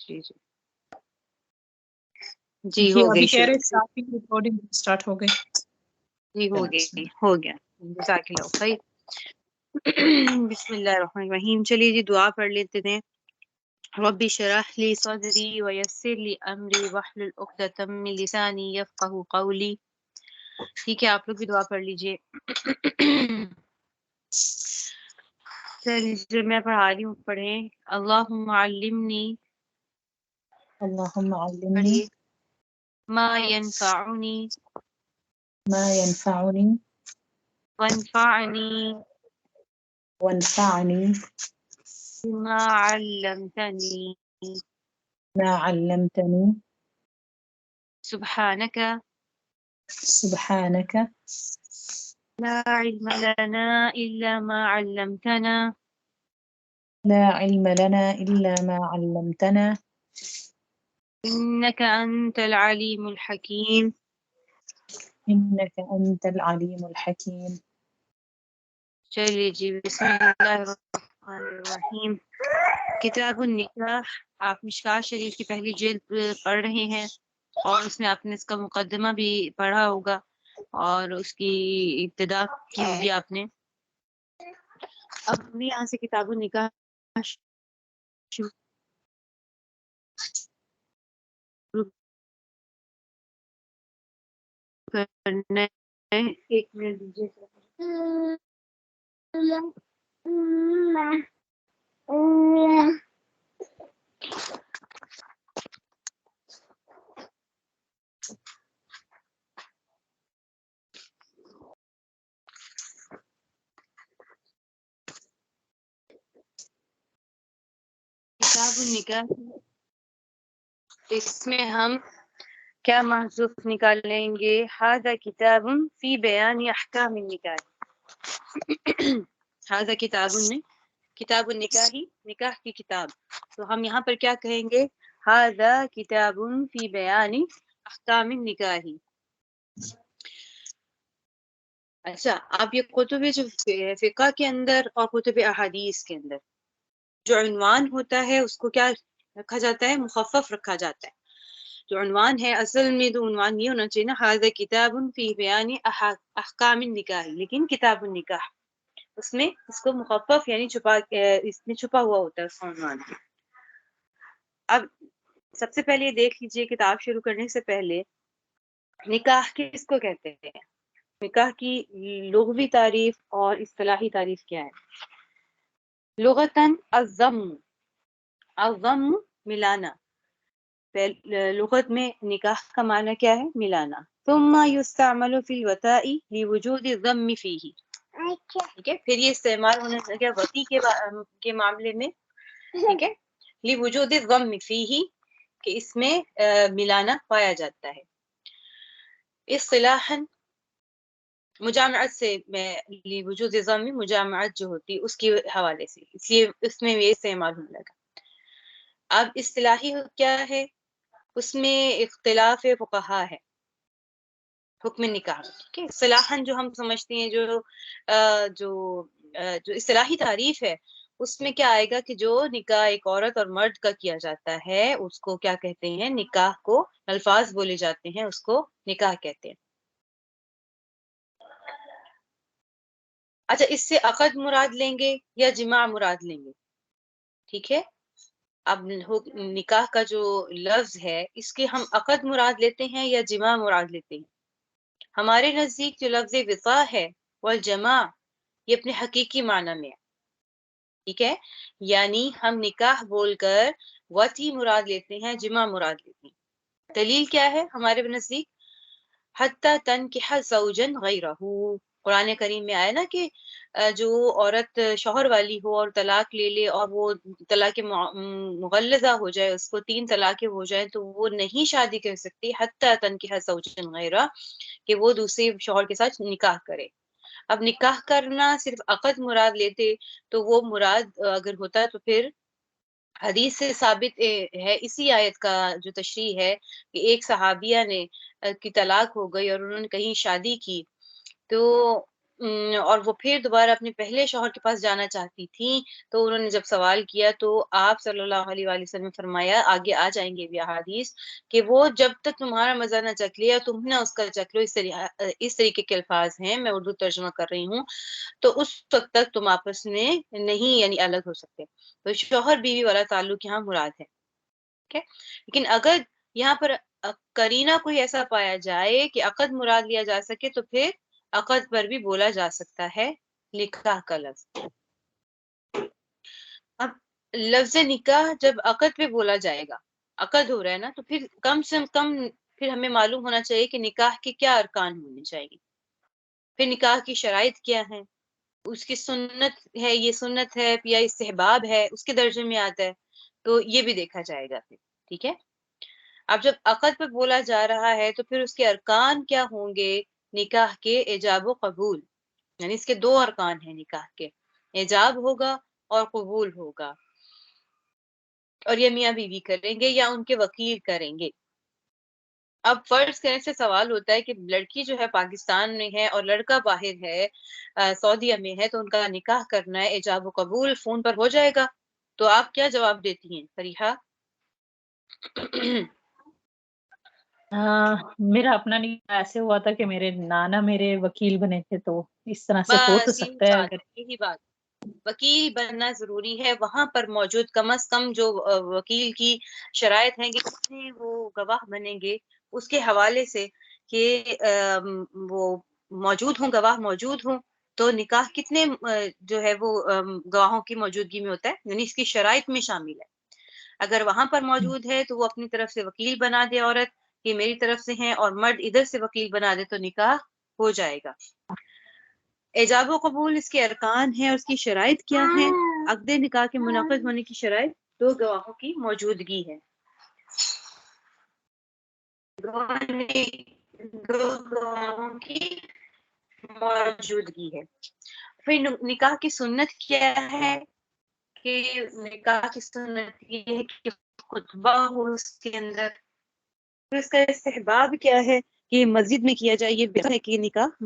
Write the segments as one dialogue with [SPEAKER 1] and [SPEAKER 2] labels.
[SPEAKER 1] جی جی جی
[SPEAKER 2] جی
[SPEAKER 1] ہو
[SPEAKER 2] ابھی
[SPEAKER 1] گئی
[SPEAKER 2] کہہ رہے
[SPEAKER 1] شروع.
[SPEAKER 2] صافی ریکارڈنگ اسٹارٹ ہو گئی.
[SPEAKER 1] جی ہو گئی ہو گیا. جزاک اللہ خیر. بسم اللہ الرحمن الرحیم. چلیے جی دعا پڑھ لیتے ہیں. رب اشرح لي صدري ويسر لي امري واحلل عقدة من لساني يفقهوا قولي. ٹھیک ہے آپ لوگ بھی دعا پڑھ لیجیے. چلیے میں پڑھا رہی ہوں پڑھیں. اللہم علمنی
[SPEAKER 2] اللہم علمنی
[SPEAKER 1] پڑھیے ما ينفعنی
[SPEAKER 2] ما ينفعنی
[SPEAKER 1] وانفعنی
[SPEAKER 2] وانفعنی
[SPEAKER 1] بما علمتنی
[SPEAKER 2] ما علمتنی
[SPEAKER 1] سبحانک
[SPEAKER 2] سبحانک
[SPEAKER 1] لا علم لنا إلا ما علمتنا
[SPEAKER 2] لا علم لنا إلا ما علمتنا
[SPEAKER 1] إنك أنت العليم الحكيم.
[SPEAKER 2] إنك أنت العليم الحكيم.
[SPEAKER 1] چلیے جی بسم اللہ الرحمن الرحیم. کتاب النکاح. آپ مشکوٰۃ شریف کی پہلی جلد پڑھ رہے ہیں اور اس میں آپ نے اس کا مقدمہ بھی پڑھا ہوگا اور اس کی ابتدا کی ہوگی آپ نے. اب ہمیں یہاں سے کتاب النکاح شروع کرنا ہے. ایک منٹ دیجیے. کتاب النکاح اس میں ہم کیا محذوف نکالیں گے؟ ھذا کتاب فی بیان احکام النکاح. ھذا کتاب میں کتاب النکاح نکاح کی کتاب. تو ہم یہاں پر کیا کہیں گے؟ ھذا کتاب فی بیان احکام النکاح. اچھا اب یہ کتب جو فقہ کے اندر اور کتب احادیث کے اندر جو عنوان ہوتا ہے اس کو کیا رکھا جاتا ہے؟ مخفف رکھا جاتا ہے. جو عنوان ہے اصل میں تو عنوان یہ ہونا چاہیے نا ھذا کتاب فی بیان احکام النکاح. لیکن کتاب النکاح اس میں اس کو مخفف یعنی اس میں چھپا ہوا ہوتا ہے اس کا عنوان. اب سب سے پہلے دیکھ لیجئے کتاب شروع کرنے سے پہلے نکاح کس کو کہتے ہیں؟ نکاح کی لغوی تعریف اور اصطلاحی تعریف کیا ہے؟ لغتاً الضم ملانا. لغت میں نکاح کا معنی کیا ہے؟ ملانا. ثم يستعمل في الوطاء لوجود الضم فيه. ٹھیک ہے پھر یہ استعمال ہونے لگا وطی کے معاملے میں. ٹھیک ہے لوجود الضم فيه کہ اس میں ملانا پایا جاتا ہے. اصطلاحاً مجامعت سے میں وجود ضم مجامعت جو ہوتی اس کے حوالے سے اس لیے اس میں یہ استعمال ہونے لگا. اب اصطلاحی کیا ہے؟ اس میں اختلاف فقہا ہے حکم نکاح. ٹھیک ہے اصطلاحاً جو ہم سمجھتے ہیں جو اصطلاحی تعریف ہے اس میں کیا آئے گا کہ جو نکاح ایک عورت اور مرد کا کیا جاتا ہے اس کو کیا کہتے ہیں؟ نکاح کو الفاظ بولے جاتے ہیں اس کو نکاح کہتے ہیں. اچھا اس سے عقد مراد لیں گے یا جماع مراد لیں گے؟ ٹھیک ہے اب نکاح کا جو لفظ ہے اس کے ہم عقد مراد لیتے ہیں یا جماع مراد لیتے ہیں؟ ہمارے نزدیک جو لفظ وفاء ہے والجماع یہ اپنے حقیقی معنی میں ہے. ٹھیک ہے یعنی ہم نکاح بول کر وطی مراد لیتے ہیں جماع مراد لیتے ہیں. دلیل کیا ہے ہمارے نزدیک؟ حتی تنکح زوجا غیرہ. قرآن کریم میں آیا نا کہ جو عورت شوہر والی ہو اور طلاق لے لے اور وہ طلاق مغلظہ ہو جائے اس کو 3 طلاقیں ہو جائیں تو وہ نہیں شادی کر سکتی حتی تنکح زوجا غیرہ کہ وہ دوسرے شوہر کے ساتھ نکاح کرے. اب نکاح کرنا صرف عقد مراد لیتے تو وہ مراد اگر ہوتا تو پھر حدیث سے ثابت ہے اسی آیت کا جو تشریح ہے کہ ایک صحابیہ نے کی طلاق ہو گئی اور انہوں نے کہیں شادی کی تو اور وہ پھر دوبارہ اپنے پہلے شوہر کے پاس جانا چاہتی تھیں، تو انہوں نے جب سوال کیا تو آپ صلی اللہ علیہ وآلہ وسلم نے فرمایا، آگے آ جائیں گے بھی احادیث، کہ وہ جب تک تمہارا مزہ نہ چکھ لیا تم نہ اس کا چکھ لو، اس طریقے کے الفاظ ہیں، میں اردو ترجمہ کر رہی ہوں، تو اس وقت تک تم آپس میں نہیں یعنی الگ ہو سکتے. تو شوہر بیوی والا تعلق یہاں مراد ہے. ٹھیک ہے، لیکن اگر یہاں پر قرینہ کوئی ایسا پایا جائے کہ عقد مراد لیا جا سکے تو پھر عقد پر بھی بولا جا سکتا ہے نکاح کا لفظ. اب لفظ نکاح جب عقد پہ بولا جائے گا، عقد ہو رہا ہے نا، تو پھر کم سے کم پھر ہمیں معلوم ہونا چاہیے کہ نکاح کے کیا ارکان ہونے چاہیے، پھر نکاح کی شرائط کیا ہیں، اس کی سنت ہے، یہ سنت ہے یا استحباب ہے، اس کے درجے میں آتا ہے، تو یہ بھی دیکھا جائے گا پھر. ٹھیک ہے، اب جب عقد پہ بولا جا رہا ہے تو پھر اس کے ارکان کیا ہوں گے؟ نکاح کے ایجاب و قبول، یعنی اس کے دو ارکان ہیں نکاح کے، ایجاب ہوگا اور قبول ہوگا، اور یہ میاں بیوی کریں گے یا ان کے وکیل کریں گے. اب فرض کرنے سے سوال ہوتا ہے کہ لڑکی جو ہے پاکستان میں ہے اور لڑکا باہر ہے، سعودیہ میں ہے، تو ان کا نکاح کرنا ہے، ایجاب و قبول فون پر ہو جائے گا، تو آپ کیا جواب دیتی ہیں فریحہ؟
[SPEAKER 2] میرا اپنا نکاح ایسے ہوا تھا کہ میرے نانا میرے وکیل بنے تھے، تو اس طرح سے ہو تو
[SPEAKER 1] بس یہی
[SPEAKER 2] سکتا ہے
[SPEAKER 1] بات،
[SPEAKER 2] اگر.
[SPEAKER 1] یہی بات، وکیل بننا ضروری ہے. وہاں پر موجود کم از کم جو وکیل کی شرائط ہیں کہ کتنے وہ گواہ بنیں گے اس کے حوالے سے کہ وہ موجود ہوں، گواہ موجود ہوں، تو نکاح کتنے جو ہے وہ گواہوں کی موجودگی میں ہوتا ہے، یعنی اس کی شرائط میں شامل ہے. اگر وہاں پر موجود ہے تو وہ اپنی طرف سے وکیل بنا دے عورت کہ میری طرف سے ہیں، اور مرد ادھر سے وکیل بنا دے، تو نکاح ہو جائے گا. ایجاب و قبول اس کے ارکان ہیں اور اس کی شرائط کیا ہے؟ عقد نکاح کے منعقد ہونے کی شرائط دو گواہوں کی موجودگی ہے. دو گواہوں کی موجودگی ہے. پھر نکاح کی سنت کیا ہے؟ کہ نکاح کی سنت یہ ہے کہ خطبہ ہو اس کے اندر. پھر اس کا استحباب کیا ہے کہ مسجد میں کیا جائے، یہ بہتر ہے کہ نکاح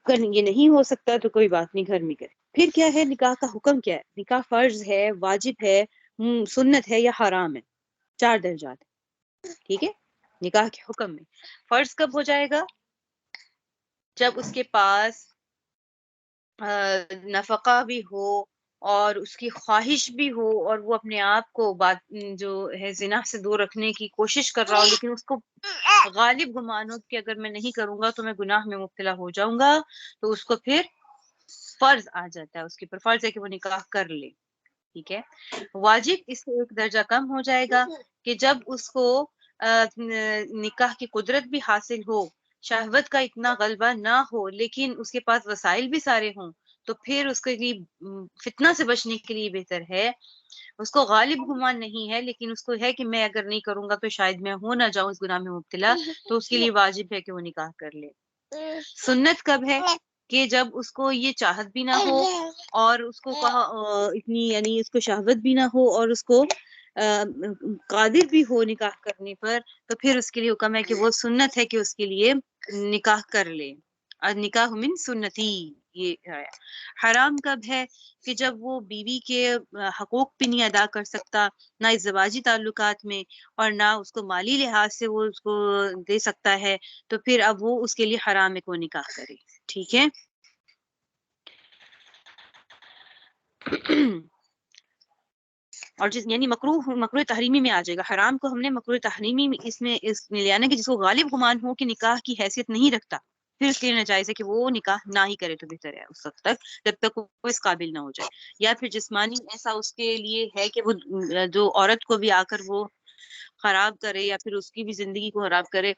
[SPEAKER 1] یہ نہیں ہو سکتا تو کوئی بات نہیں، گھر میں کرے. پھر کیا ہے نکاح کا حکم کیا ہے؟ نکاح فرض ہے، واجب ہے، سنت ہے یا حرام ہے؟ 4 درجات. ٹھیک ہے، نکاح کے حکم میں فرض کب ہو جائے گا؟ جب اس کے پاس نفقہ بھی ہو اور اس کی خواہش بھی ہو، اور وہ اپنے آپ کو جو ہے زنا سے دور رکھنے کی کوشش کر رہا ہو، لیکن اس کو غالب گمان ہو کہ اگر میں نہیں کروں گا تو میں گناہ میں مبتلا ہو جاؤں گا، تو اس کو پھر فرض آ جاتا ہے، اس کے پر فرض ہے کہ وہ نکاح کر لے. ٹھیک ہے، واجب اس سے ایک درجہ کم ہو جائے گا کہ جب اس کو نکاح کی قدرت بھی حاصل ہو، شہوت کا اتنا غلبہ نہ ہو، لیکن اس کے پاس وسائل بھی سارے ہوں، تو پھر اس کے لیے فتنہ سے بچنے کے لیے بہتر ہے، اس کو غالب گمان نہیں ہے لیکن اس کو ہے کہ میں اگر نہیں کروں گا تو شاید میں ہو نہ جاؤں اس گناہ میں مبتلا، تو اس کے لیے واجب ہے کہ وہ نکاح کر لے. سنت کب ہے؟ کہ جب اس کو یہ چاہت بھی نہ ہو اور اس کو اتنی یعنی اس کو شہوت بھی نہ ہو اور اس کو قادر بھی ہو نکاح کرنے پر، تو پھر اس کے لیے حکم ہے کہ وہ سنت ہے کہ اس کے لیے نکاح کر لے. اور نکاح من سنتی یہ ہے. حرام کب ہے؟ کہ جب وہ بیوی کے حقوق بھی نہیں ادا کر سکتا، نہ ازدواجی تعلقات میں اور نہ اس کو مالی لحاظ سے وہ اس کو دے سکتا ہے، تو پھر اب وہ اس کے لیے حرام ہے کہ وہ نکاح کرے. ٹھیک ہے، اور یعنی مکروہ تحریمی میں آ جائے گا. حرام کو ہم نے مکروہ تحریمی میں اس میں لے آنا کہ جس کو غالب گمان ہو کہ نکاح کی حیثیت نہیں رکھتا، پھر اس کے لیے ناجائز ہے کہ وہ نکاح نہ ہی کرے تو بہتر ہے اس وقت تک جب تک وہ اس قابل نہ ہو جائے، یا پھر جسمانی ایسا اس کے لیے ہے کہ وہ جو عورت کو بھی آ کر وہ خراب کرے یا پھر اس کی بھی زندگی کو خراب کرے،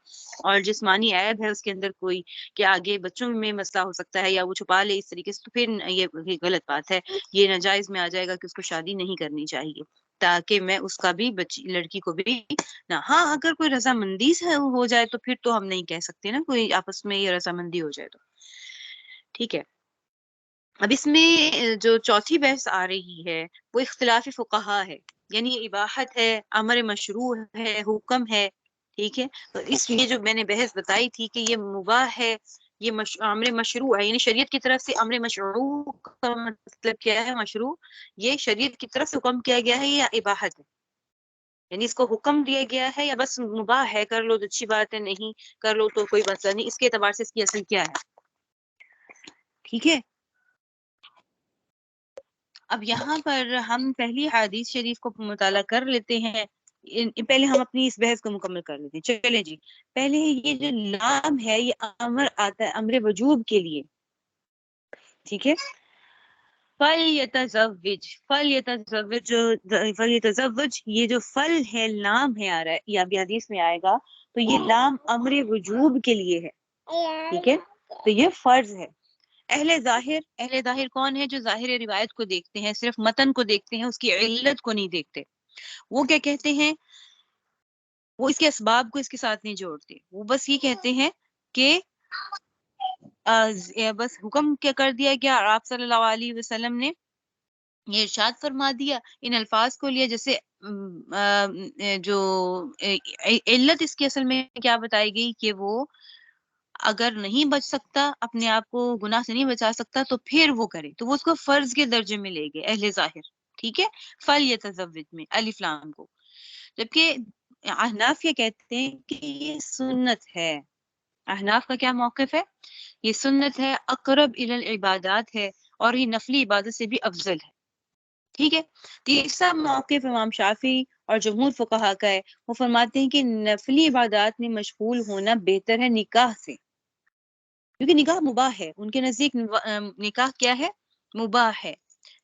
[SPEAKER 1] اور جسمانی عیب ہے اس کے اندر کوئی کہ آگے بچوں میں مسئلہ ہو سکتا ہے یا وہ چھپا لے اس طریقے سے، تو پھر یہ غلط بات ہے، یہ ناجائز میں آ جائے گا کہ اس کو شادی نہیں کرنی چاہیے، تاکہ میں اس کا بھی لڑکی کو بھی نہ. ہاں اگر کوئی رضامندی سے ہو جائے تو پھر تو ہم نہیں کہہ سکتے نا، کوئی آپس میں یہ رضامندی ہو جائے تو ٹھیک ہے. اب اس میں جو چوتھی بحث آ رہی ہے وہ اختلاف فقہا ہے، یعنی اباحت ہے، امر مشروع ہے، حکم ہے. ٹھیک ہے، تو اس لیے جو میں نے بحث بتائی تھی کہ یہ مباح ہے یہ امر مشروع ہے، یعنی شریعت کی طرف سے امر مشروع کا مطلب کیا ہے؟ مشروع یہ شریعت کی طرف سے حکم کیا گیا ہے یا اباحت ہے، یعنی اس کو حکم دیا گیا ہے یا بس مباح ہے، کر لو تو اچھی بات ہے، نہیں کر لو تو کوئی مسئلہ نہیں، اس کے اعتبار سے اس کی اصل کیا ہے. ٹھیک ہے. اب یہاں پر ہم پہلی حدیث شریف کو مطالعہ کر لیتے ہیں. پہلے ہم اپنی اس بحث کو مکمل کر لیتے ہیں. چلیں جی، پہلے یہ جو لام ہے یہ امر آتا ہے امر وجوب کے لیے. ٹھیک ہے. فَلْيَتَزَوَّجْ یہ جو فل ہے، لام ہے آ رہا ہے، یہ ابھی حدیث میں آئے گا، تو یہ لام امر وجوب کے لیے ہے. ٹھیک ہے، تو یہ فرض ہے. اہل ظاہر کون ہے؟ جو ظاہر روایت کو دیکھتے ہیں، صرف متن کو دیکھتے ہیں، اس کی علت کو نہیں دیکھتے. وہ کیا کہتے ہیں؟ وہ اس کے اسباب کو اس کے ساتھ نہیں جوڑتے. وہ بس یہ کہتے ہیں کہ بس حکم کیا کر دیا گیا اور آپ صلی اللہ علیہ وسلم نے یہ ارشاد فرما دیا. ان الفاظ کو لیا، جیسے جو علت اس کی اصل میں کیا بتائی گئی کہ وہ اگر نہیں بچ سکتا، اپنے آپ کو گناہ سے نہیں بچا سکتا، تو پھر وہ کرے، تو وہ اس کو فرض کے درجے میں لے گئے اہل ظاہر. ٹھیک ہے، فَلْيَتَزَوَّجْ میں الف لام کو. جبکہ احناف یہ کہتے ہیں کہ یہ سنت ہے. احناف کا کیا موقف ہے؟ یہ سنت ہے، اقرب الی العبادات ہے، اور یہ نفلی عبادت سے بھی افضل ہے. ٹھیک ہے. تیسرا موقف امام شافعی اور جمہور فقہا کا ہے. وہ فرماتے ہیں کہ نفلی عبادات میں مشغول ہونا بہتر ہے نکاح سے، کیونکہ نکاح مباح ہے. ان کے نزدیک نکاح کیا ہے؟ مباح ہے،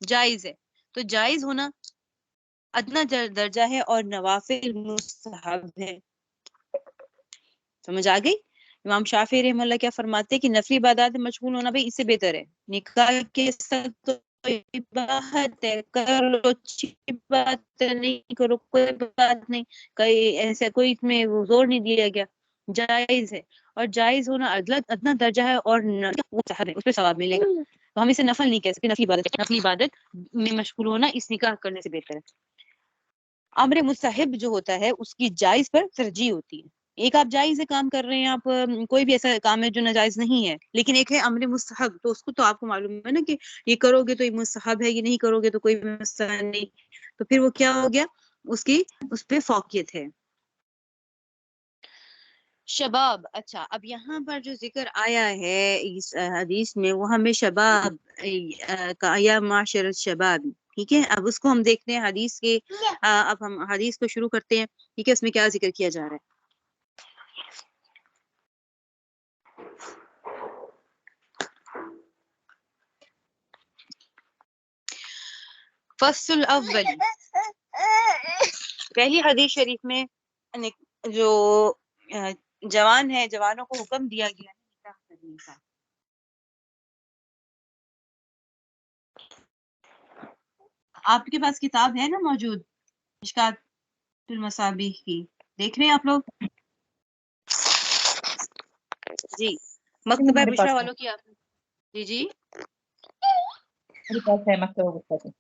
[SPEAKER 1] جائز ہے. تو جائز ہونا ادنا درجہ ہے اور نوافل مستحب ہے. سمجھ آ گئی؟ امام شافعی رحمہ اللہ کیا فرماتے ہیں کہ نفلی عبادات میں مشغول ہونا بھائی اس سے بہتر ہے. نکاح کے ساتھ تو اباحت ہے، کر لو اچھی بات ہے، نہیں کرو کوئی بات نہیں، ایسا کوئی اس میں زور نہیں دیا گیا، جائز ہے. اور جائز ہونا ادنا درجہ ہے اور اس پہ ثواب ملے گا. تو ہم اسے نفل نہیں کہہ سکتے، نفلی عبادت میں مشغول ہونا اس نکاح کرنے سے بہتر ہے. امر مستحب جو ہوتا ہے اس کی جائز پر ترجیح ہوتی ہے. ایک آپ جائز کام کر رہے ہیں، آپ کوئی بھی ایسا کام ہے جو ناجائز نہیں ہے، لیکن ایک ہے امر مستحب، تو اس کو تو آپ کو معلوم ہے نا کہ یہ کرو گے تو یہ مستحب ہے، یہ نہیں کرو گے تو کوئی مسئلہ نہیں. تو پھر وہ کیا ہو گیا؟ اس پہ فوقیت ہے. شباب. اچھا، اب یہاں پر جو ذکر آیا ہے اس حدیث میں، وہ ہمیں شباب کا، یا معاشر الشباب. ٹھیک ہے، اب اس کو ہم دیکھتے ہیں حدیث کے. اب ہم حدیث کو شروع کرتے ہیں. ٹھیک ہے، اس میں کیا ذکر کیا جا رہا ہے؟ فصل اول. پہلی حدیث شریف میں جو جوان ہے، جوانوں کو حکم دیا گیا ہے نکاح کرنے کا. آپ کے پاس کتاب ہے نا موجود، مشکات المصابیح کی؟ دیکھ رہے ہیں آپ لوگ؟ جی، مکتبہ
[SPEAKER 2] میرے
[SPEAKER 1] بشرا
[SPEAKER 2] پاس ہے،
[SPEAKER 1] والوں کی آپ. جی جی
[SPEAKER 2] میرے پاس ہے مکتبہ بخاری.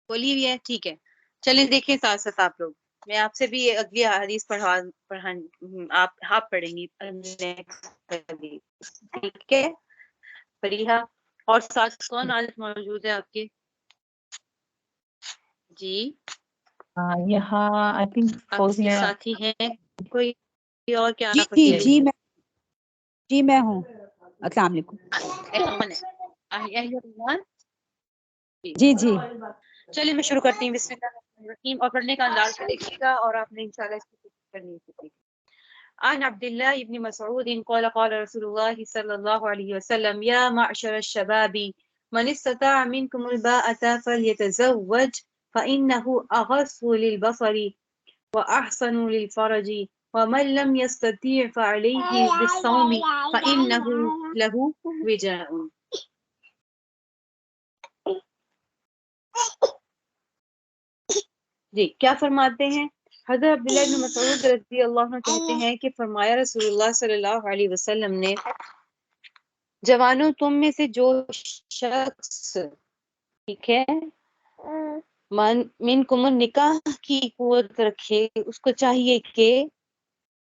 [SPEAKER 1] بولی بھی ہے. ٹھیک ہے، چلیں دیکھیں ساتھ ساتھ آپ لوگ. میں آپ سے بھی اگلی حدیث آپ پڑھیں گی. ٹھیک ہے فریحہ، اور ساتھ کون آج موجود ہے آپ کے؟ جی
[SPEAKER 2] یہاں آئی تھنک
[SPEAKER 1] آپ کے
[SPEAKER 2] فوزیہ.
[SPEAKER 1] ساتھی ہیں کوئی اور کیا
[SPEAKER 3] جی
[SPEAKER 1] آنا
[SPEAKER 3] جی
[SPEAKER 1] پسند
[SPEAKER 3] جی میں جی میں ہوں. السلام علیکم. جی جی
[SPEAKER 1] چلیے میں شروع کرتی ہوں. بسم اللہ الرحمن الرحیم. اور پڑھنے کا انداز دیکھیے گا اور آپ نے انشاءاللہ اس کی کوشش کرنی ہے. عن عبد الله بن مسعود قال قال رسول الله صلى الله عليه وسلم يا معشر الشباب من استطاع منكم الباءة فليتزوج فإنه أغص للبصر وأحسن للفرج ومن لم يستطيع فعليه بالصوم فإنه له وجاء. جی کیا فرماتے ہیں؟ حضرت عبداللہ بن مسعود رضی اللہ عنہ کہتے ہیں کہ فرمایا رسول اللہ صلی اللہ علیہ وسلم نے، جوانوں تم میں سے جو شخص، ٹھیک ہے، من کم نکاح کی قوت رکھے، اس کو چاہیے کہ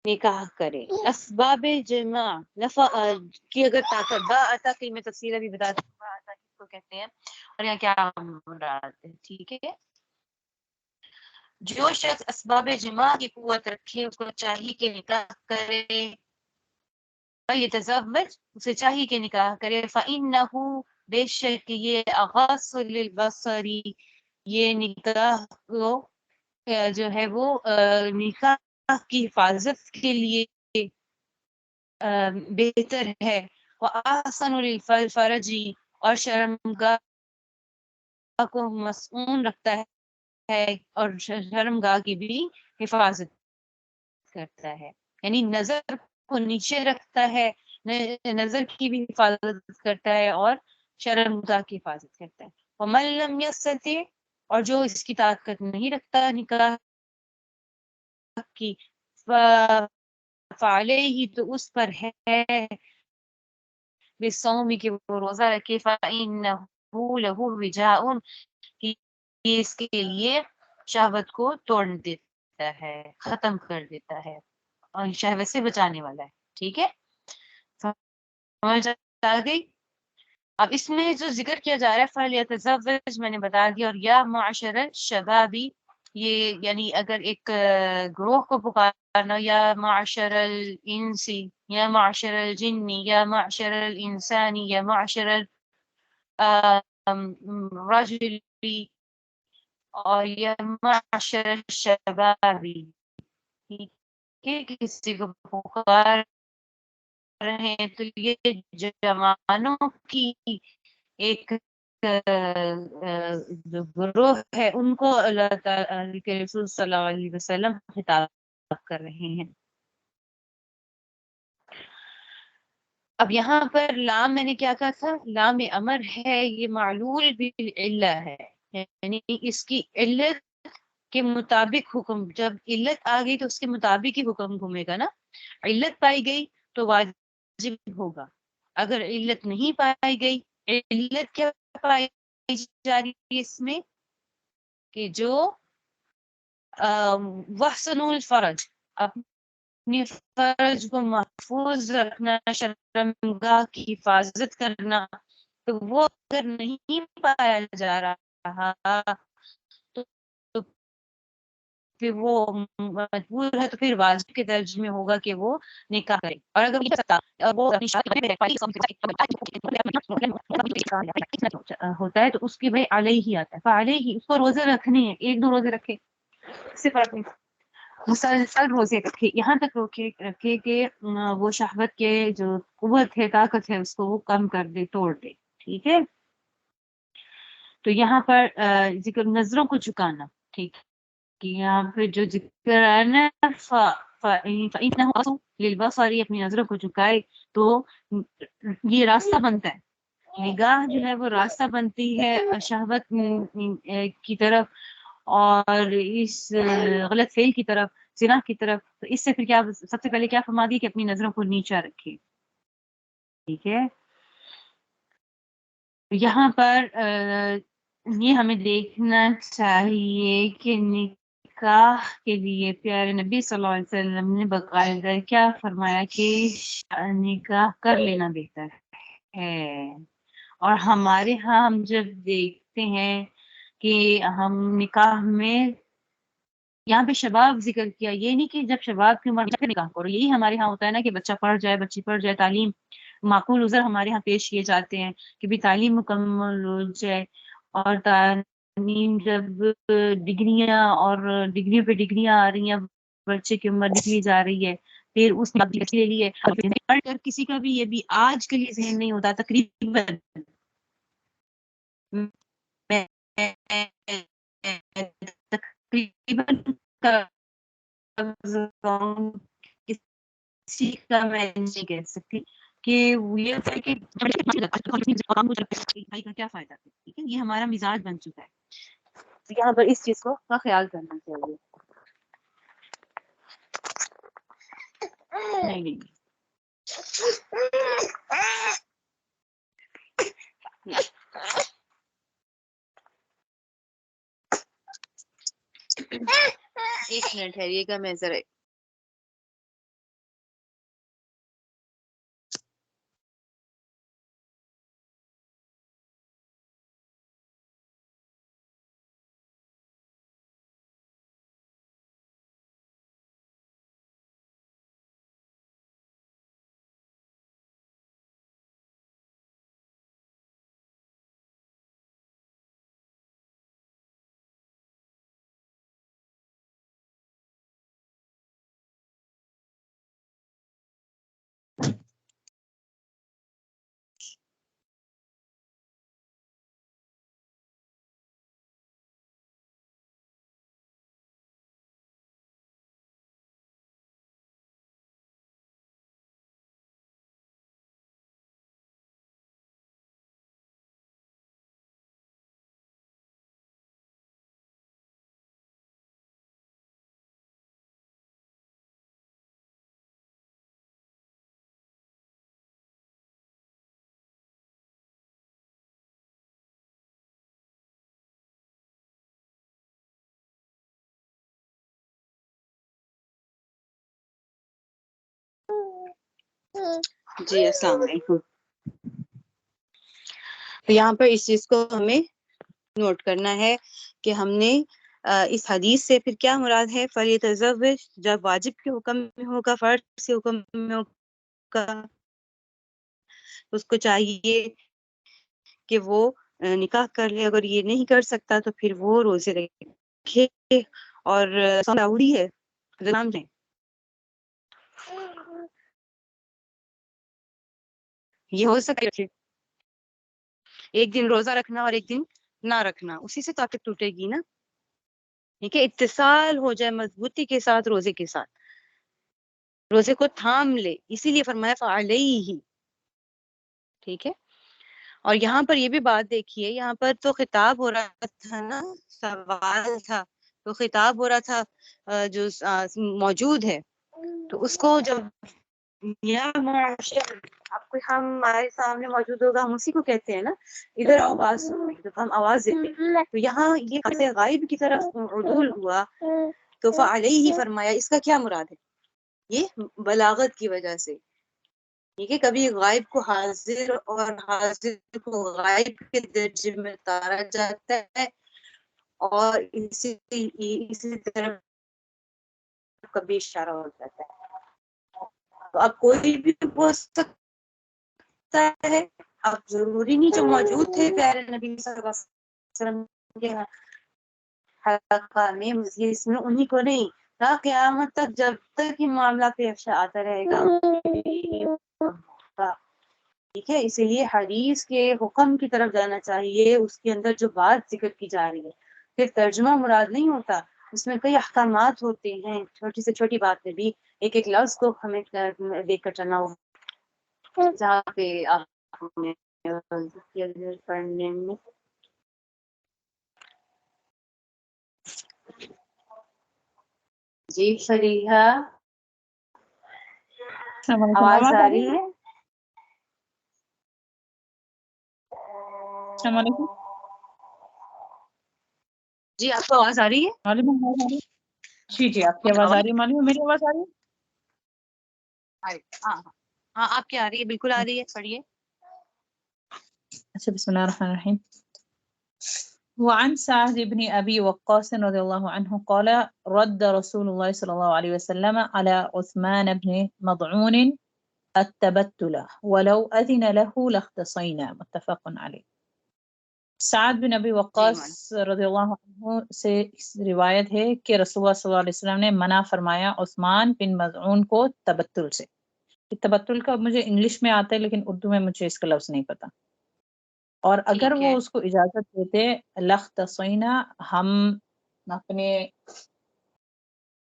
[SPEAKER 1] نکاح کرے. اسباب جمع نفع کی اگر طاقت با عطا کی میں تفصیل ابھی بتا دوں با عطا کس کو کہتے ہیں اور یہاں کیا مراد ہے. ٹھیک ہے, جو شخص اسباب جمع کی قوت رکھے اس کو چاہیے کہ نکاح کرے, یتزوج اسے چاہیے کہ نکاح کرے. فإنه بے شک یہ اغاث للبصر یہ نکاح جو ہے وہ نکاح کی حفاظت کے لیے بہتر ہے. وآسن للفرج اور شرمگاہ کو مسعون رکھتا ہے اور شرمگاہ کی بھی حفاظت کرتا ہے, یعنی نظر کو نیچے رکھتا ہے, نظر کی بھی حفاظت کرتا ہے اور شرمگاہ کی حفاظت کرتا ہے. ومن لم یستطع اور جو اس کی طاقت نہیں رکھتا نکاح کی فعلیہ تو اس پر ہے بالصوم کہ وہ روزہ رکھے. فإنه له وجاء کہ یہ اس کے لیے شہوت کو توڑ دیتا ہے, ختم کر دیتا ہے اور شہوت سے بچانے والا ہے. ٹھیک ہے, سمجھ آ گئی. اب اس میں جو ذکر کیا جا رہا ہے فلیتزوج میں نے بتا دیا, اور یا معاشر الشبابی یہ یعنی اگر ایک گروہ کو پکارنا, یا معاشر الانسی یا معاشر الجنی یا معاشر الانسانی یا معاشر الرجلی اور یا معاشر الشبابی, ٹھیک ہے, کسی کو پکار رہے ہیں تو یہ جوانوں کی ایک جو گروہ ہے ان کو اللہ تعالی کے رسول صلی اللہ علیہ وسلم خطاب کر رہے ہیں. اب یہاں پر لام میں نے کیا کہا تھا, لام امر ہے, یہ معلول بالعلہ ہے, یعنی اس کی علت کے مطابق حکم, جب علت آ گئی تو اس کے مطابق ہی حکم گھومے گا نا. علت پائی گئی تو واجب ہوگا, اگر علت نہیں پائی گئی, علت کیا پائی جا رہی ہے اس میں کہ جو وحسن الفرج اپنی فرج کو محفوظ رکھنا, شرمگاہ کی حفاظت کرنا, تو وہ اگر نہیں پایا جا رہا تو پھر وہ مجبور ہے, تو پھر واجب کے درجے میں ہوگا کہ وہ نکاح کرے. اور اگر نہیں سکتا وہ ہوتا ہے تو اس کی بھائی علیہ آتا ہے, فعلیہ اس کو روزے رکھنے ہیں, ایک دو روزے رکھے اس سے فرق نہیں, مسلسل روزے رکھے, یہاں تک رکھے کہ وہ شہوت کے جو قوت ہے, طاقت ہے, اس کو وہ کم کر دے, توڑ دے. ٹھیک ہے, تو یہاں پر ذکر نظروں کو چکانا, ٹھیک کہ یہاں پہ جو ذکر ہے نا للبصر اپنی نظروں کو چکائے تو یہ راستہ بنتا ہے, نگاہ جو ہے وہ راستہ بنتی ہے شہوت کی طرف اور اس غلط فعل کی طرف, زنا کی طرف. تو اس سے پھر کیا سب سے پہلے کیا فرما دی کہ اپنی نظروں کو نیچا رکھے. ٹھیک ہے, یہاں پر یہ ہمیں دیکھنا چاہیے کہ نکاح کے لیے پیارے نبی صلی اللہ علیہ وسلم نے باقاعدہ کیا فرمایا کہ نکاح کر لینا بہتر ہے. اور ہمارے ہاں ہم جب دیکھتے ہیں کہ ہم نکاح میں یہاں پہ شباب ذکر کیا, یہ نہیں کہ جب شباب کی عمر میں نکاح کرو, یہی ہمارے ہاں ہوتا ہے نا کہ بچہ پڑھ جائے, بچی پڑھ جائے, تعلیم معقول عذر ہمارے ہاں پیش کیے جاتے ہیں کہ بھی تعلیم مکمل ہو جائے, اور تعلیم جب ڈگریاں اور ڈگریوں پہ ڈگریاں آ رہی ہیں, بچے کی عمر نکلی جا رہی ہے, پھر اس کے لیے کسی کا بھی یہ بھی آج کے لیے ذہن نہیں ہوتا تقریباً کسی کا میں نہیں کہہ سکتی کہ یہ کیا فائدہ. ٹھیک ہے, یہ ہمارا مزاج بن چکا ہے, تو یہاں پر اس چیز کو کا خیال کرنا چاہیے. نہیں ایک منٹ ٹھہریے گا, میں ذرا جی السلام علیکم. تو یہاں پر اس چیز کو ہمیں نوٹ کرنا ہے کہ ہم نے اس حدیث سے پھر کیا مراد ہے. فلیتزوج جب واجب کے حکم میں ہوگا، فرض سے حکم میں ہوگا، اس کو چاہیے کہ وہ نکاح کر لے. اگر یہ نہیں کر سکتا تو پھر وہ روزے رکھے اور ضروری ہے نام دیں. یہ ہو سکتا ہے ایک دن روزہ رکھنا اور ایک دن نہ رکھنا، اسی سے طاقت ٹوٹے گی نا. ٹھیک ہے، اتصال ہو جائے مضبوطی کے ساتھ روزے کے ساتھ، روزے کو تھام لے. اسی لیے فرمایا فعلیہ. ٹھیک ہے. اور یہاں پر یہ بھی بات دیکھیے، یہاں پر تو خطاب ہو رہا تھا نا، سوال تھا تو خطاب ہو رہا تھا جو موجود ہے، تو اس کو جب یا معاشر آپ کو ہمارے سامنے موجود ہوگا، ہم اسی کو کہتے ہیں نا ادھر آواز سنو، جب ہم آواز دیتے ہیں. تو یہاں یہ قصے غائب کی طرف عدول ہوا تو فعلیہ فرمایا. اس کا کیا مراد ہے؟ یہ بلاغت کی وجہ سے. ٹھیک ہے، کبھی غائب کو حاضر اور حاضر کو غائب کے درجے میں اتارا جاتا ہے، اور اسی طرح کبھی اشارہ ہو جاتا ہے. تو اب کوئی بھی بول سکتا ہے، اب ضروری نہیں جو موجود تھے پیارے نبی صلی اللہ علیہ وسلم کے حلقہ میں مجلس میں، انہیں کو نہیں، تا قیامت تک جب تک یہ معاملہ پیش آتا رہے گا. ٹھیک ہے، اسی لیے حدیث کے حکم کی طرف جانا چاہیے، اس کے اندر جو بات ذکر کی جا رہی ہے. پھر ترجمہ مراد نہیں ہوتا، اس میں کئی احکامات ہوتے ہیں، چھوٹی سے چھوٹی بات میں بھی ایک ایک لفظ کو ہمیں دیکھ کر چلنا ہوگا. جہاں پہ آپ پڑھنے میں جی فریحہ
[SPEAKER 2] السلام علیکم،
[SPEAKER 1] آواز آ
[SPEAKER 2] آ
[SPEAKER 1] رہی ہے؟
[SPEAKER 2] السلام علیکم.
[SPEAKER 1] جی آپ کو آواز آ رہی ہے؟
[SPEAKER 2] معلوم ہے آواز آ رہی ہے؟ جی آپ کی آواز آ رہی ہے. معلوم ہے میری آواز آ رہی ہے؟
[SPEAKER 1] ہاں ہاں آپ کی آ رہی ہے، بالکل آ رہی ہے. پڑھیے.
[SPEAKER 2] اچھا، بسم اللہ الرحمن الرحیم. وعن سعد بن أبي وقاص رضي الله عنه قال رد رسول الله صلى الله عليه وسلم على عثمان بن مضعون التبتل ولو أذن له لاختصينا. متفق عليه. سعد بن ابی وقاص رضی اللہ عنہ سے روایت ہے کہ رسول اللہ صلی اللہ علیہ وسلم نے منع فرمایا عثمان بن مضعون کو تبتل سے. تبتل کا مجھے انگلش میں آتا ہے لیکن اردو میں مجھے اس کا لفظ نہیں پتا. اور اگر وہ اس کو اجازت دیتے لختصینا، ہم اپنے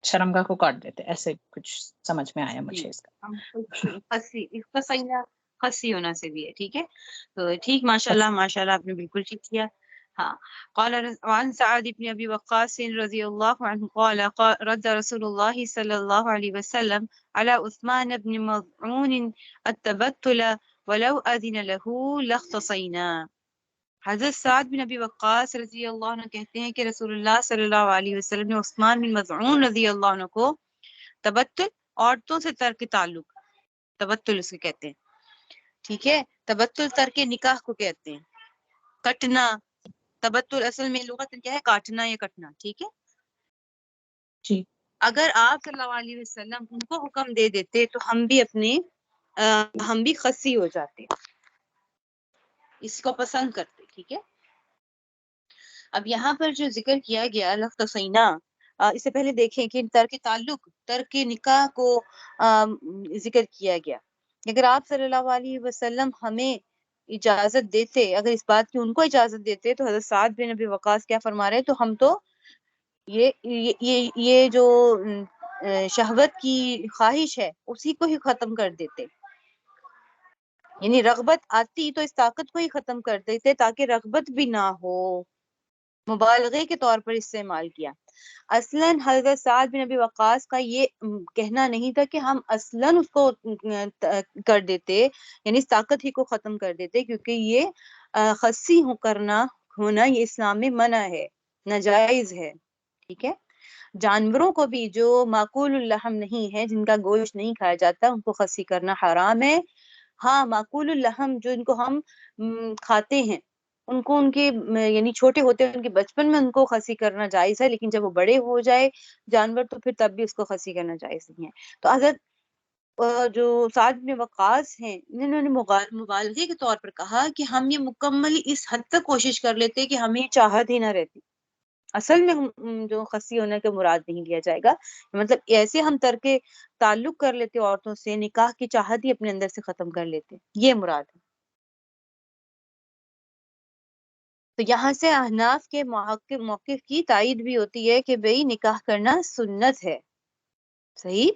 [SPEAKER 2] شرمگاہ کو کاٹ دیتے. ایسے کچھ سمجھ میں آیا مجھے اس کا.
[SPEAKER 1] خسی ہونا سے بھی ہے. ٹھیک ہے، تو ٹھیک، ماشاءاللہ آپ نے بالکل ٹھیک کیا. ہاں. قال عن سعد بن ابي وقاص رضي الله عنه قال رد رسول الله صلى الله عليه وسلم على عثمان بن مظعون التبتل ولو اذن له لاختصينا. حضرت سعد بن ابی وقاص رضی اللہ عنہ کہتے ہیں کہ رسول اللہ صلی اللہ علیہ وسلم نے عثمان بن مظعون رضی اللہ عنہ کو تبتل، عورتوں سے ترک تعلق، تبتل اسے کہتے ہیں. ٹھیک ہے، تبتل ترک نکاح کو کہتے ہیں. کٹنا، تبتل اصل میں لغت کیا ہے؟ کاٹنا یا کٹنا. ٹھیک ہے،
[SPEAKER 2] جی.
[SPEAKER 1] اگر آپ صلی اللہ علیہ وسلم ان کو حکم دے دیتے تو ہم بھی خسی ہو جاتے، اس کو پسند کرتے. ٹھیک ہے. اب یہاں پر جو ذکر کیا گیا لختصینا، اس سے پہلے دیکھیں کہ ترک تعلق، ترک نکاح کو ذکر کیا گیا. اگر آپ صلی اللہ علیہ وسلم ہمیں اجازت دیتے، اگر اس بات کی ان کو اجازت دیتے، تو حضرت سعد بن ابی وقاص کیا فرما رہے؟ تو ہم تو یہ جو شہوت کی خواہش ہے اسی کو ہی ختم کر دیتے. یعنی رغبت آتی تو اس طاقت کو ہی ختم کر دیتے تاکہ رغبت بھی نہ ہو. مبالغے کے طور پر استعمال کیا. اصلاً حضرت سعد بن ابی وقاص کا یہ کہنا نہیں تھا کہ ہم اصلاً اس کو کر دیتے، یعنی اس طاقت ہی کو ختم کر دیتے، کیونکہ یہ خسی ہونا یہ اسلام میں منع ہے، ناجائز ہے. ٹھیک ہے. جانوروں کو بھی جو معقول اللحم نہیں ہے، جن کا گوشت نہیں کھایا جاتا، ان کو خصی کرنا حرام ہے۔ ہاں معقول اللحم جو ان کو ہم کھاتے ہیں، ان کو ان کے یعنی چھوٹے ہوتے ہیں، ان کے بچپن میں ان کو خصی کرنا جائز ہے، لیکن جب وہ بڑے ہو جائے جانور تو پھر تب بھی اس کو خصی کرنا جائز نہیں ہے۔ تو حضرت جو سعد بن وقاص ہیں، انہوں نے مبالغے کے طور پر کہا کہ ہم یہ مکمل اس حد تک کوشش کر لیتے کہ ہمیں چاہت ہی نہ رہتی۔ اصل میں جو خصی ہونے کا مراد نہیں لیا جائے گا، مطلب ایسے ہم ترک تعلق کر لیتے عورتوں سے، نکاح کی چاہت ہی اپنے اندر سے ختم کر لیتے، یہ مراد ہے۔ تو یہاں سے احناف کے موقف کی تائید بھی ہوتی ہے کہ بھئی نکاح کرنا سنت ہے، صحیح،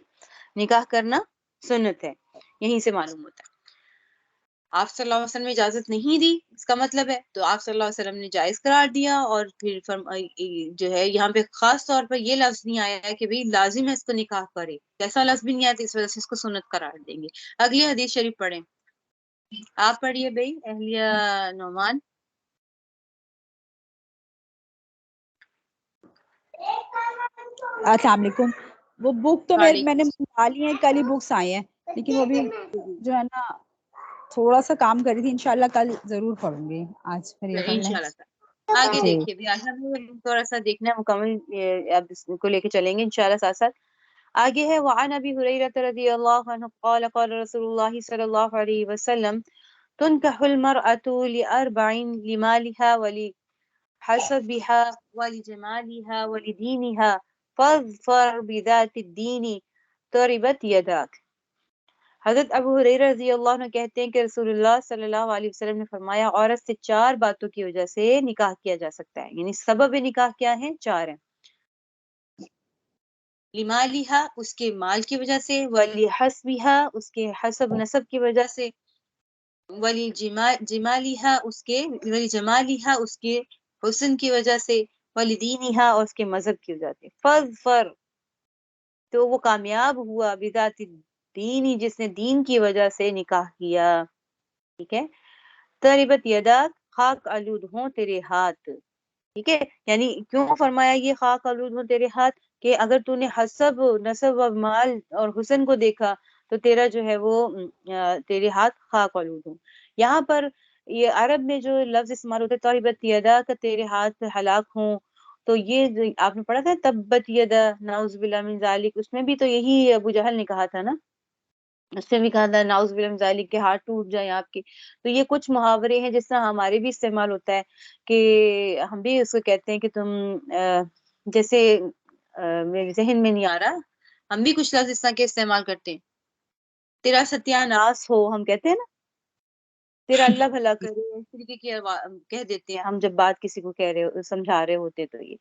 [SPEAKER 1] نکاح کرنا سنت ہے، یہیں سے معلوم ہوتا ہے۔ آپ صلی اللہ علیہ وسلم نے اجازت نہیں دی، اس کا مطلب ہے تو آپ صلی اللہ علیہ وسلم نے جائز قرار دیا، اور پھر جو ہے یہاں پہ خاص طور پر یہ لفظ نہیں آیا ہے کہ بھئی لازم ہے اس کو نکاح کرے، ایسا لفظ بھی نہیں آیا، تو اس وجہ سے اس کو سنت قرار دیں گے۔ اگلی حدیث شریف پڑھیں، آپ پڑھیے بھئی اہلیہ نعمان۔
[SPEAKER 3] السلام علیکم۔ وہ بک تو میں نے منگا لی ہیں، کل ہی بکس آئے ہیں، لیکن وہ بھی جو ہے نا تھوڑا سا کام کر رہی تھی، انشاءاللہ کل ضرور پڑھوں گی، آج پھر یہ پڑھ لیں۔
[SPEAKER 1] انشاءاللہ آگے
[SPEAKER 3] جی
[SPEAKER 1] دیکھیے بھی تھوڑا سا دیکھنا ہے، مکمل اب اس کو لے کے چلیں گے انشاءاللہ ساتھ ساتھ۔ آگے ہے وعن ابی ہریرہ رضی اللہ عنہ قال قال رسول اللہ صلی اللہ علیہ وسلم تنکح المرأة لأربع لمالها ولحسبها ولجمالها ولدينها فاظفر بذات الدين تربت يداك۔ حضرت ابو ہریرہ رضی اللہ عنہ کہتے ہیں کہ رسول اللہ صلی اللہ علیہ وسلم نے فرمایا عورت سے 4 باتوں کی وجہ سے نکاح کیا جا سکتا ہے، یعنی سبب نکاح کیا ہے؟ 4 ہیں۔ لمالہا اس کے مال کی وجہ سے، ولحسبہا اس کے حسب نسب کی وجہ سے، ولجمالہا ولجمالہا اس کے حسن کی وجہ سے، ولدینہا اور اس کے مذہب کی وجہ سے۔ فاظفر تو وہ کامیاب ہوا، بذات دینی جس نے دین کی وجہ سے نکاح کیا، ٹھیک ہے۔ تربت یداک خاک آلود ہوں تیرے ہاتھ، ٹھیک ہے، یعنی کیوں فرمایا یہ خاک آلود ہوں تیرے ہاتھ، کہ اگر تو نے حسب نسب و مال اور حسن کو دیکھا تو تیرا جو ہے وہ تیرے ہاتھ خاک آلود ہوں۔ یہاں پر یہ عرب میں جو لفظ استعمال ہوتا ہے تربت یداک تیرے ہاتھ ہلاک ہوں، تو یہ جو آپ نے پڑھا تھا تبت یدا نعوذ باللہ من ذالک، اس میں بھی تو یہی ابو جہل نے کہا تھا نا، اس سے بھی کہا تھا نعوذ باللہ من ذالک کے ہاتھ ٹوٹ جائیں آپ کے۔ تو یہ کچھ محاورے ہیں جس طرح ہمارے بھی استعمال ہوتا ہے کہ ہم بھی اس کو کہتے ہیں کہ تم جیسے میرے ذہن میں نہیں آ رہا، ہم بھی کچھ لفظ اس طرح کے استعمال کرتے ہیں، تیرا ستیہ ناس ہو ہم کہتے ہیں نا، تیرا اللہ بھلا کرے، اس طریقے کی کہہ دیتے ہیں ہم جب بات کسی کو کہہ رہے سمجھا رہے ہوتے تو یہ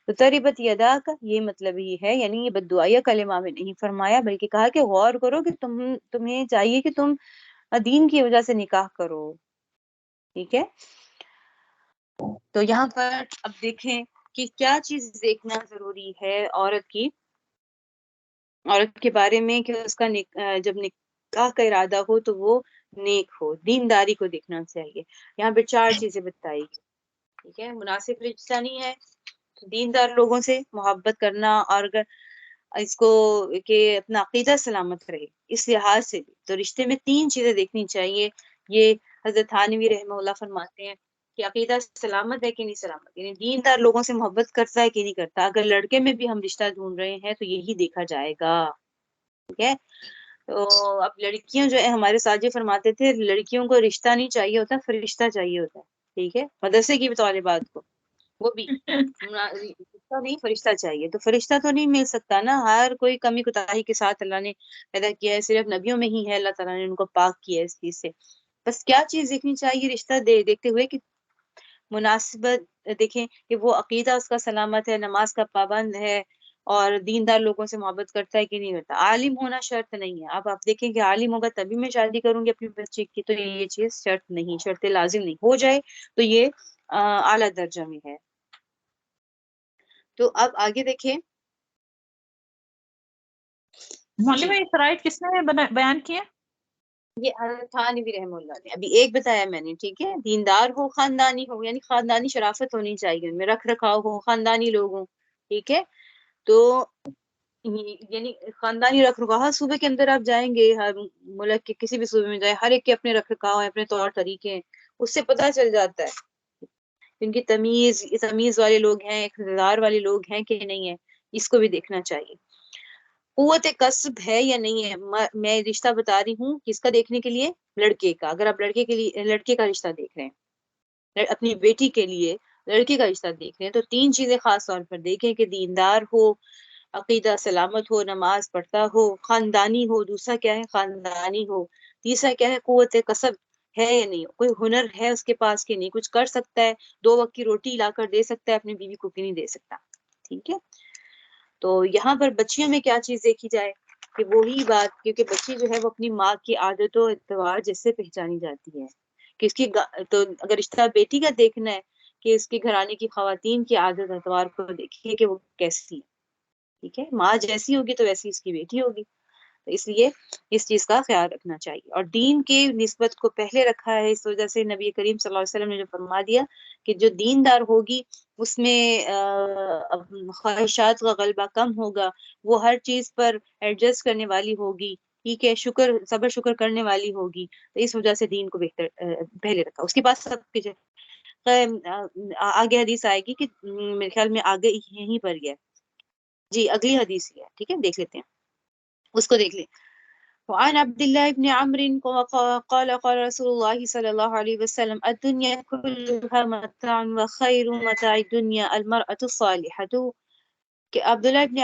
[SPEAKER 1] تو تربت یدا کا یہ مطلب ہی ہے، یعنی یہ بددعائیہ کلمہ میں نہیں فرمایا، بلکہ کہا کہ غور کرو کہ تمہیں چاہیے کہ تم دین کی وجہ سے نکاح کرو، ٹھیک ہے۔ تو یہاں پر اب دیکھیں کہ کیا چیز دیکھنا ضروری ہے عورت کے بارے میں، کہ اس کا جب نکاح کا ارادہ ہو تو وہ نیک ہو، دینداری کو دیکھنا چاہیے۔ یہاں پہ 4 چیزیں بتائی گئی، ٹھیک ہے۔ مناسب رشتہ نہیں ہے، دیندار لوگوں سے محبت کرنا، اور اگر اس کو کہ اپنا عقیدہ سلامت رہے اس لحاظ سے بھی تو رشتے میں 3 چیزیں دیکھنی چاہیے۔ یہ حضرت تھانوی رحمہ اللہ فرماتے ہیں کہ عقیدہ سلامت ہے کہ نہیں سلامت، یعنی دیندار لوگوں سے محبت کرتا ہے کہ نہیں کرتا۔ اگر لڑکے میں بھی ہم رشتہ ڈھونڈ رہے ہیں تو یہی دیکھا جائے گا، ٹھیک ہے۔ تو اب لڑکیاں جو ہے ہمارے ساجد فرماتے تھے لڑکیوں کو رشتہ نہیں چاہیے ہوتا، فرشتہ چاہیے ہوتا ہے، ٹھیک ہے، مدرسے کی طالبات کو وہ بھی رشتہ نہیں فرشتہ چاہیے، تو فرشتہ تو نہیں مل سکتا نا، ہر کوئی کمی کوتاہی کے ساتھ اللہ نے پیدا کیا ہے، صرف نبیوں میں ہی ہے اللہ تعالیٰ نے ان کو پاک کیا ہے اس چیز سے۔ بس کیا چیز دیکھنی چاہیے رشتہ دیکھتے ہوئے کہ مناسبت دیکھیں کہ وہ عقیدہ اس کا سلامت ہے، نماز کا پابند ہے، اور دیندار لوگوں سے محبت کرتا ہے کہ نہیں کرتا۔ عالم ہونا شرط نہیں ہے، اب آپ دیکھیں کہ عالم ہوگا تبھی میں شادی کروں گی اپنے بچے کی، تو یہ چیز شرط نہیں، شرط لازم نہیں، ہو جائے تو یہ اعلیٰ درجہ میں ہے۔ تو اب آگے دیکھیں،
[SPEAKER 2] معلم یہ شرائط کس نے بیان کیا؟
[SPEAKER 1] یہ حضرت تھانوی رحمہ اللہ نے ابھی ایک بتایا میں نے، ٹھیک ہے، دیندار ہو، خاندانی ہو، یعنی خاندانی شرافت ہونی چاہیے، ان میں رکھ رکھاؤ ہو، خاندانی لوگ ہوں، ٹھیک ہے۔ تو یعنی خاندانی رکھ رکھاؤ، صوبے کے اندر آپ جائیں گے، ہر ملک کے کسی بھی صوبے میں جائیں، ہر ایک کے اپنے رکھ رکھاؤ ہیں، اپنے طور طریقے ہیں، اس سے پتہ چل جاتا ہے ان کی تمیز والے لوگ ہیں، اقتدار والے لوگ ہیں کہ نہیں ہے، اس کو بھی دیکھنا چاہیے۔ قوت کسب ہے یا نہیں ہے، میں رشتہ بتا رہی ہوں کس کا دیکھنے کے لیے، لڑکے کا۔ اگر آپ لڑکے کا رشتہ دیکھ رہے ہیں، اپنی بیٹی کے لیے لڑکے کا رشتہ دیکھ رہے ہیں، تو 3 چیزیں خاص طور پر دیکھیں کہ دیندار ہو، عقیدہ سلامت ہو، نماز پڑھتا ہو، خاندانی ہو، دوسرا کیا ہے خاندانی ہو، تیسرا کیا ہے قوت کسب ہے یا نہیں، کوئی ہنر ہے اس کے پاس کہ نہیں، کچھ کر سکتا ہے، 2 وقت کی روٹی لا کر دے سکتا ہے، اپنی بیوی کو کہ نہیں دے سکتا۔ ٹھیک ہے، تو یہاں پر بچیوں میں کیا چیز دیکھی جائے کہ وہی بات، کیونکہ بچی جو ہے وہ اپنی ماں کی عادت و اتوار جیسے پہچانی جاتی ہے، کہ اس کی تو اگر رشتہ بیٹی کا دیکھنا ہے کہ اس کی گھرانے کی خواتین کی عادت اتوار کو دیکھیے کہ وہ کیسی ہے۔ ٹھیک ہے، ماں جیسی ہوگی تو ویسی اس کی بیٹی ہوگی، تو اس لیے اس چیز کا خیال رکھنا چاہیے۔ اور دین کے نسبت کو پہلے رکھا ہے، اس وجہ سے نبی کریم صلی اللہ علیہ وسلم نے جو فرما دیا کہ جو دیندار ہوگی اس میں خواہشات کا غلبہ کم ہوگا، وہ ہر چیز پر ایڈجسٹ کرنے والی ہوگی، ٹھیک ہے، صبر شکر کرنے والی ہوگی، تو اس وجہ سے دین کو بہتر پہلے رکھا۔ اس کے پاس سب کچھ آگے حدیث آئے گی کہ میرے خیال میں آگے یہیں پر گیا، جی اگلی حدیث ہے، ٹھیک ہے دیکھ لیتے ہیں، اس کو دیکھ لیں۔ وعن عبد الله بن عمرو قال قال رسول الله صلى الله عليه وسلم الدنيا كلها متاع وخير متاع الدنيا المرأة الصالحة، کہ عبداللہ ابن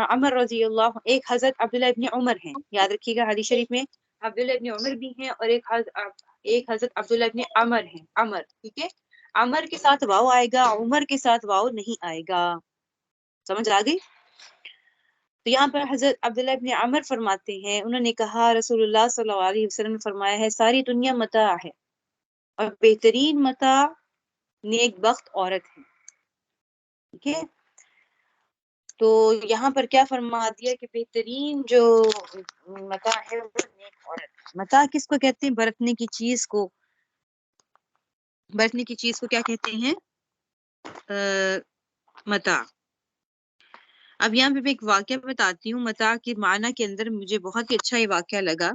[SPEAKER 1] عمر رضی اللہ، ایک حضرت عبداللہ ابن عمر ہیں، یاد رکھیے گا حدیث شریف میں عبداللہ ابن عمر بھی ہیں اور ایک حضرت عبداللہ ابن عمر ہیں، عمر، ٹھیک ہے، عمر کے ساتھ واو آئے گا، عمر کے ساتھ واو نہیں آئے گا، سمجھ آ گئی؟ تو یہاں پر حضرت عبداللہ ابن عمر فرماتے ہیں، انہوں نے کہا رسول اللہ صلی اللہ علیہ وسلم نے فرمایا ہے ساری دنیا متاع ہے اور بہترین متاع نیک بخت عورت ہے۔ ٹھیک ہے، تو یہاں پر کیا فرما دیا کہ بہترین جو متاع ہے وہ نیک عورت۔ متاع کس کو کہتے ہیں؟ برتنے کی چیز کو، برتنے کی چیز کو کیا کہتے ہیں؟ متاع۔ اب یہاں پہ میں ایک واقعہ بتاتی ہوں، متاع کے معنی کے اندر مجھے بہت ہی اچھا یہ واقعہ لگا۔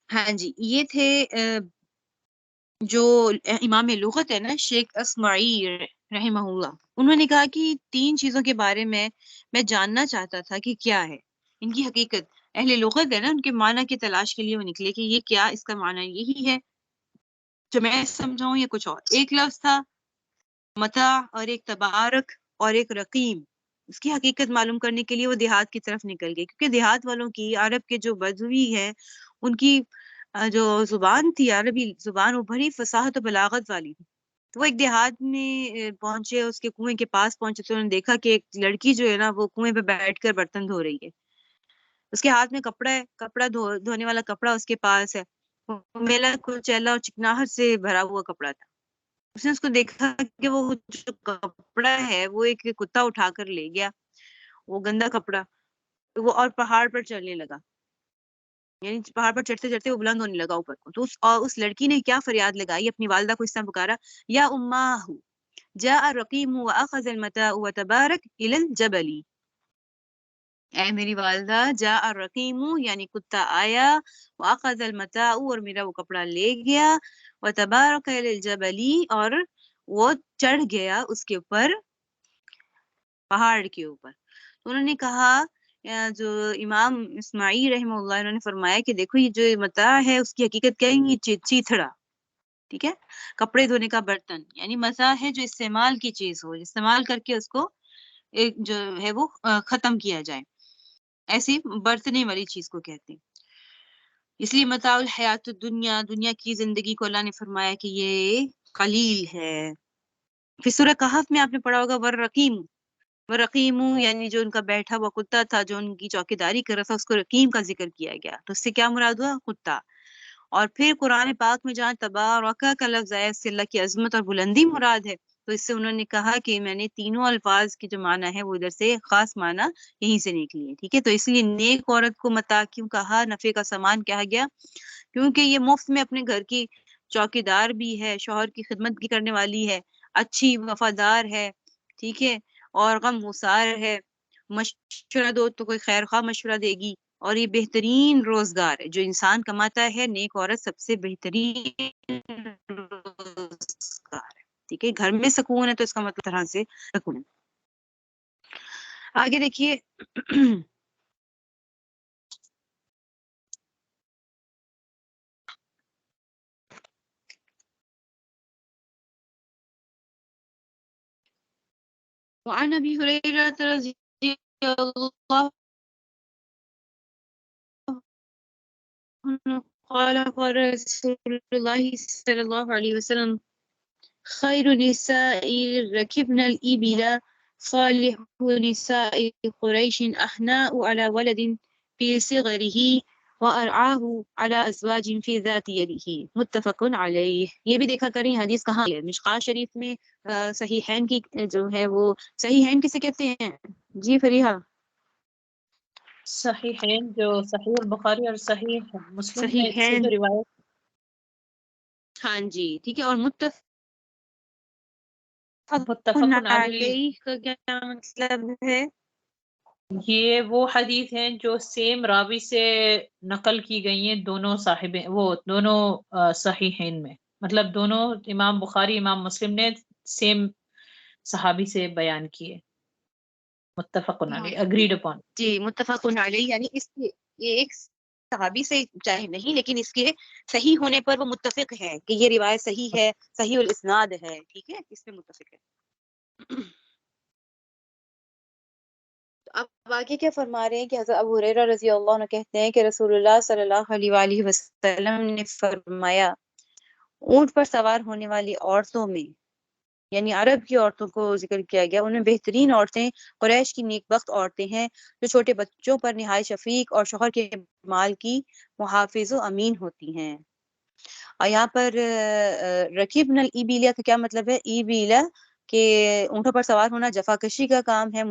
[SPEAKER 1] ہاں جی، یہ تھے جو امام لغت ہے نا شیخ اسماعیل رحمہ اللہ، انہوں نے کہا کہ 3 چیزوں کے بارے میں جاننا چاہتا تھا کہ کیا ہے ان کی حقیقت۔ اہل لغت ہے نا، ان کے معنی کی تلاش کے لیے وہ نکلے کہ یہ کیا، اس کا معنی یہی ہے جو میں سمجھاؤں یا کچھ اور۔ ایک لفظ تھا متاع اور ایک تبارک اور ایک رقیم۔ اس کی حقیقت معلوم کرنے کے لیے وہ دیہات کی طرف نکل گئے، کیونکہ دیہات والوں کی، عرب کے جو بدوی ہیں ان کی جو زبان تھی، عربی زبان، وہ بڑی فصاحت و بلاغت والی تھی۔ تو وہ ایک دیہات میں پہنچے، اس کے کنویں کے پاس پہنچے تو انہوں نے دیکھا کہ ایک لڑکی جو ہے نا وہ کنویں پہ بیٹھ کر برتن دھو رہی ہے، اس کے ہاتھ میں کپڑا ہے، کپڑا دھونے والا کپڑا اس کے پاس ہے، میلا کچیلا اور چکناہٹ سے بھرا ہوا کپڑا تھا۔ اس نے اس کو دیکھا کہ وہ جو کپڑا ہے وہ ایک کتا اٹھا کر لے گیا، وہ گندا کپڑا، وہ اور پہاڑ پر چڑھنے لگا، یعنی پہاڑ پر چڑھتے چڑھتے وہ بلند ہونے لگا اوپر کو۔ تو اس لڑکی نے کیا فریاد لگائی، اپنی والدہ کو اس طرح پکارا، یا اماہ جاء الرقیم واخذ المتاع وتبارک الى الجبل، اے میری والدہ، جاء الرقیم یعنی کتا آیا، واخذ المتاع اور میرا وہ کپڑا لے گیا، وتبارک الى الجبل اور وہ چڑھ گیا اس کے اوپر، پہاڑ کے اوپر۔ تو انہوں نے کہا، جو امام اسماعیل رحمہ اللہ انہوں نے فرمایا کہ دیکھو یہ جو متاع ہے اس کی حقیقت کیا ہے، یہ چیتھڑا، ٹھیک ہے، کپڑے دھونے کا برتن، یعنی متاع ہے جو استعمال کی چیز ہو، استعمال کر کے اس کو ایک جو ہے وہ ختم کیا جائے، ایسی برتنے والی چیز کو کہتے ہیں۔ اس لیے متاع الحیات الدنیا، دنیا کی زندگی کو اللہ نے فرمایا کہ یہ قلیل ہے۔ پھر سورہ کہف میں آپ نے پڑھا ہوگا والرقیم، رقیم یعنی جو ان کا بیٹھا ہوا کتا تھا جو ان کی چوکیداری کر رہا تھا، اس کو رقیم کا ذکر کیا گیا، تو اس سے کیا مراد ہوا؟ کتا۔ اور پھر قرآن پاک میں جہاں تبارک کا لفظ آیا، اس سے اللہ کی عظمت اور بلندی مراد ہے، تو اس سے انہوں نے کہا کہ میں نے تینوں الفاظ کے جو معنی ہے وہ ادھر سے خاص معنی یہیں سے نکلی ہے، ٹھیک ہے. تو اس لیے نیک عورت کو متاع کیوں کہا، نفع کا سامان کہا گیا؟ کیونکہ یہ مفت میں اپنے گھر کی چوکیدار بھی ہے، شوہر کی خدمت بھی کرنے والی ہے، اچھی وفادار ہے، ٹھیک ہے، اور غم گسار ہے، مشورہ دو تو کوئی خیر خواہ مشورہ دے گی، اور یہ بہترین روزگار ہے جو انسان کماتا ہے. نیک عورت سب سے بہترین روزگار ہے، ٹھیک ہے. گھر میں سکون ہے تو اس کا مطلب طرح سے سکون ہے. آگے دیکھیے وعن ابي هريره رضي الله عنه قال قال رسول الله صلى الله عليه وسلم خير نساء ركبن الإبل صالح نساء قريش أحناء على ولد في صغره وأرعاه على أزواج في ذات يده متفق علیہ. یہ بھی دیکھا کریں حدیث کہاں ہے، مشکاۃ شریف میں صحیحین کی جو ہے وہ صحیحین کسے کہتے ہیں؟ جی فریحہ.
[SPEAKER 2] صحیحین جو صحیح البخاری اور صحیح مسلم میں سے
[SPEAKER 1] صحیحین،
[SPEAKER 2] جو روایت،
[SPEAKER 1] ہاں جی ٹھیک ہے. اور متفق
[SPEAKER 2] متفق علیہ،
[SPEAKER 1] علیہ کا کیا مطلب ہے؟
[SPEAKER 2] یہ وہ حدیث ہیں جو سیم راوی سے نقل کی گئی ہیں دونوں صاحب، وہ دونوں صحیحین میں، مطلب دونوں امام بخاری امام مسلم نے سیم صحابی سے بیان کیے. متفق علیہ، اگریڈ اپون.
[SPEAKER 1] جی متفق علیہ، یعنی اس کے یہ ایک صحابی سے چاہے نہیں لیکن اس کے صحیح ہونے پر وہ متفق ہے کہ یہ روایت صحیح ہے، صحیح الاسناد ہے، ٹھیک ہے، اس میں متفق ہے. اب آگے کیا فرما رہے ہیں کہ حضرت ابو ہریرہ رضی اللہ عنہ کہتے ہیں کہ رسول اللہ صلی اللہ علیہ وآلہ وسلم نے فرمایا اونٹ پر سوار ہونے والی عورتوں میں، یعنی عرب کی عورتوں کو ذکر کیا گیا، ان میں بہترین عورتیں قریش کی نیک بخت عورتیں ہیں جو چھوٹے بچوں پر نہایت شفیق اور شوہر کے مال کی محافظ و امین ہوتی ہیں. اور یہاں پر رکیبن الایبیلا کا کیا مطلب ہے؟ ایبیلا کہ اونٹوں پر سوار ہونا جفاکشی کا کام ہے،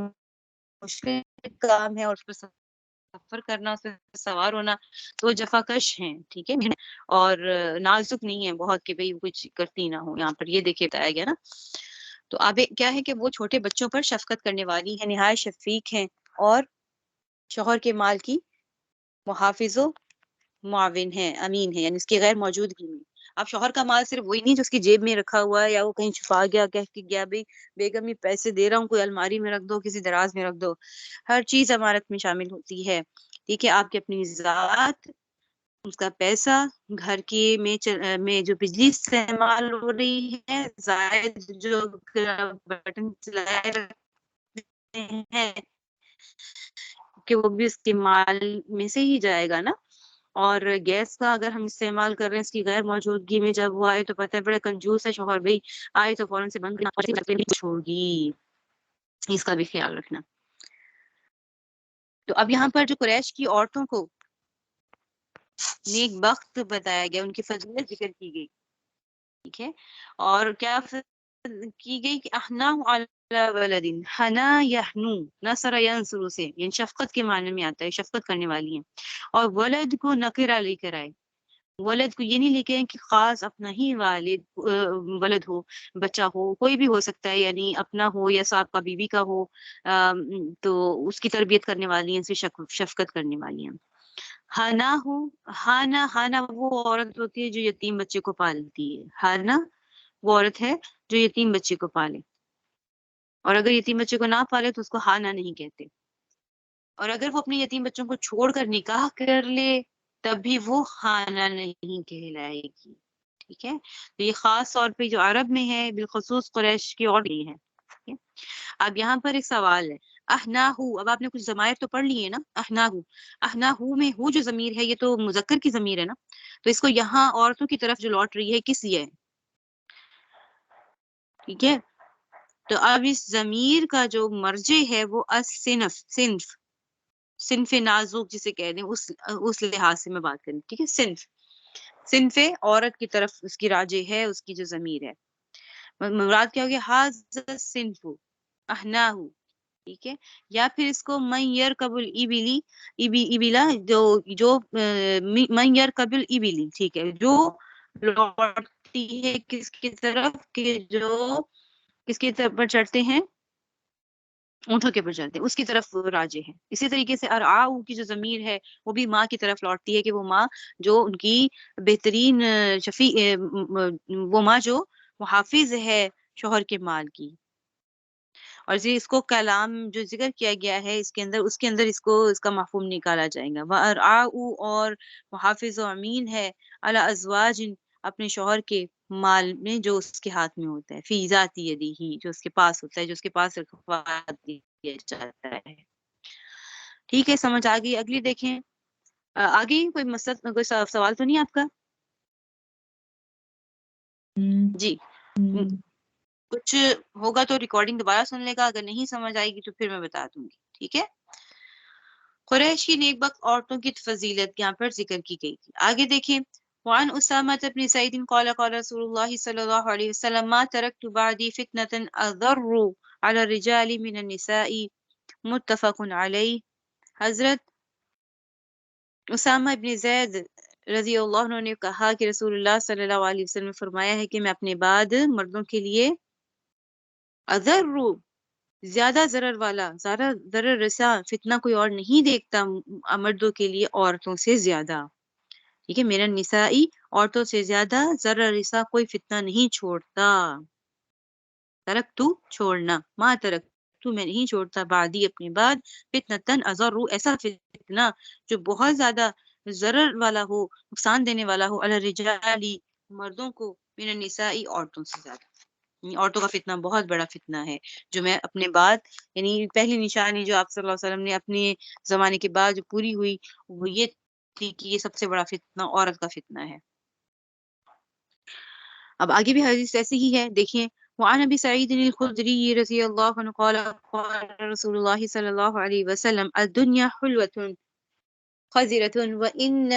[SPEAKER 1] مشکل کام ہے، اور اس پر سفر کرنا، اس پر سوار ہونا تو جفاکش ہیں، ٹھیک ہے، اور نازک نہیں ہے بہت کہ بھئی کچھ کرتی نہ ہو. یہاں پر یہ دیکھے بتایا گیا نا. تو اب کیا ہے کہ وہ چھوٹے بچوں پر شفقت کرنے والی ہیں، نہایت شفیق ہیں، اور شوہر کے مال کی محافظ و معاون ہے، امین ہے، یعنی اس کی غیر موجودگی میں. اب شوہر کا مال صرف وہی نہیں جو اس کی جیب میں رکھا ہوا ہے یا وہ کہیں چھپا گیا، کہہ کے گیا بھئی بیگم یہ پیسے دے رہا ہوں، کوئی الماری میں رکھ دو، کسی دراز میں رکھ دو. ہر چیز امانت میں شامل ہوتی ہے، ٹھیک ہے. آپ کی اپنی ذات، اس کا پیسہ، گھر کی میں جو بجلی استعمال ہو رہی ہے، زائد جو بٹن چلائے رکھتے ہیں کہ وہ بھی اس کے مال میں سے ہی جائے گا نا. اور گیس کا اگر ہم استعمال کر رہے ہیں اس کی غیر موجودگی میں، جب وہ آئے تو پتہ ہے بڑا کنجوس ہے شوہر، بھائی آئے تو فوراً سے بند چھوڑی، اس کا بھی خیال رکھنا. تو اب یہاں پر جو قریش کی عورتوں کو نیک بخت بتایا گیا، ان کی فضیلت ذکر کی گئی، ٹھیک ہے. اور کیا کی گئی کہ احنا علی ولدین، حنا یحنو، نصر ینصر سے، یعنی شفقت کے معنی میں آتا ہے، شفقت کرنے والی ہیں. اور ولد کو نکرہ لے کر آئے، ولد کو یہ نہیں لے کے آئے کہ خاص اپنا ہی والد ولد ہو، بچہ ہو، کوئی بھی ہو سکتا ہے، یعنی اپنا ہو یا صاحب کا بیوی کا ہو، تو اس کی تربیت کرنے والی ہیں، اس سے شفقت کرنے والی ہیں. ہانا ہو، ہانا، ہانا وہ عورت ہوتی ہے جو یتیم بچے کو پالتی ہے. ہانا وہ عورت ہے جو یتیم بچے کو پالے، اور اگر یتیم بچے کو نہ پالے تو اس کو ہانا نہیں کہتے. اور اگر وہ اپنے یتیم بچوں کو چھوڑ کر نکاح کر لے تب بھی وہ خانہ نہیں کہلائے گی، ٹھیک ہے. تو یہ خاص طور پہ جو عرب میں ہے، بالخصوص قریش کی اور بھی ہے. اب یہاں پر ایک سوال ہے، احناہو، اب آپ نے کچھ ضمائر تو پڑھ لیے نا. احناہو، احناہو میں ہو جو ضمیر ہے یہ تو مذکر کی ضمیر ہے نا، تو اس کو یہاں عورتوں کی طرف جو لوٹ رہی ہے کس لیے ہے؟ ٹھیک ہے. تو اب اس ضمیر کا جو مرجع ہے وہ الصنف، صنف نازک جسے کہہ دیں، اس لحاظ سے میں بات کروں، ٹھیک ہے. صنف عورت کی طرف اس کی راجع ہے، اس کی جو ضمیر ہے. مراد کیا ہو گیا؟ ھذا الصنف احناہ، ٹھیک ہے. یا پھر اس کو من یرکب الابلی ابلا، جو من یرکب الابلی، ٹھیک ہے، جو لوٹتی ہے کس کی طرف، کہ جو کس کی طرف پر چڑھتے ہیں، اونٹوں کے پر چلتے ہیں، اس کی طرف راجے ہیں. اسی طریقے سے ارعاؤ کی جو ضمیر ہے وہ بھی ماں کی طرف لوٹتی ہے، کہ وہ ماں جو ان کی بہترین شفیع، وہ ماں جو محافظ ہے شوہر کے مال کی. اور اس کو کلام جو ذکر کیا گیا ہے اس کے اندر اس کو اس کا مفہوم نکالا جائے گا. وَأَرْعَاءُ، اور محافظ و امین ہے، علی ازواج، اپنے شوہر کے مال میں جو اس کے ہاتھ میں ہوتا ہے، فی ذات یدہ، جو اس کے پاس ہوتا ہے، جو اس کے پاس رکھوا دیا جاتا ہے. ٹھیک ہے، سمجھ آ گئی. اگلی دیکھیں، آگے کوئی مسئلہ، کوئی سوال تو نہیں آپ کا؟ جی، کچھ ہوگا تو ریکارڈنگ دوبارہ سن لے گا، اگر نہیں سمجھ آئے گی تو پھر میں بتا دوں گی. ٹھیک ہے. قریش کی نیک بخت عورتوں کی فضیلت یہاں پر ذکر کی گئی تھی. آگے دیکھیں، وعن اسامہ بن سعید قال قال رسول اللہ صلی اللہ علیہ وسلم ما ترکت بعدی فتنة اضر على الرجال من النساء، متفق علیہ. حضرت اسامہ بن زید رضی اللہ عنہ نے کہا کہ رسول اللہ صلی اللہ علیہ وسلم نے فرمایا ہے کہ میں اپنے بعد مردوں کے لیے اضر، زیادہ ضرر والا، زیادہ ضرر رساں فتنہ کوئی اور نہیں دیکھتا مردوں کے لیے عورتوں سے زیادہ. ٹھیک ہے، میرا نسائی، عورتوں سے زیادہ ضرر رساں کوئی فتنہ نہیں چھوڑتا. ترک تو چھوڑنا، ما ترک تو میں نہیں چھوڑتا، بعدی اپنے بعد، فتنتن اضر، ایسا فتنہ جو بہت زیادہ ضرر والا ہو، نقصان دینے والا ہو، علی الرجال، مردوں کو، من النساء، عورتوں سے زیادہ. عورتوں کا فتنہ بہت بڑا فتنہ ہے جو میں اپنے بعد، یعنی پہلی نشانی جو آپ صلی اللہ علیہ وسلم نے اپنے زمانے کے بعد جو پوری ہوئی وہ یہ تھی کہ یہ سب سے بڑا فتنہ عورت کا فتنہ ہے. اب آگے بھی حدیث ایسی ہی ہے، دیکھیں. وعن ابی سعید الخدری رضی اللہ عنہ قال قال رسول اللہ صلی اللہ علیہ وسلم الدنیا حلوة خضرة وإن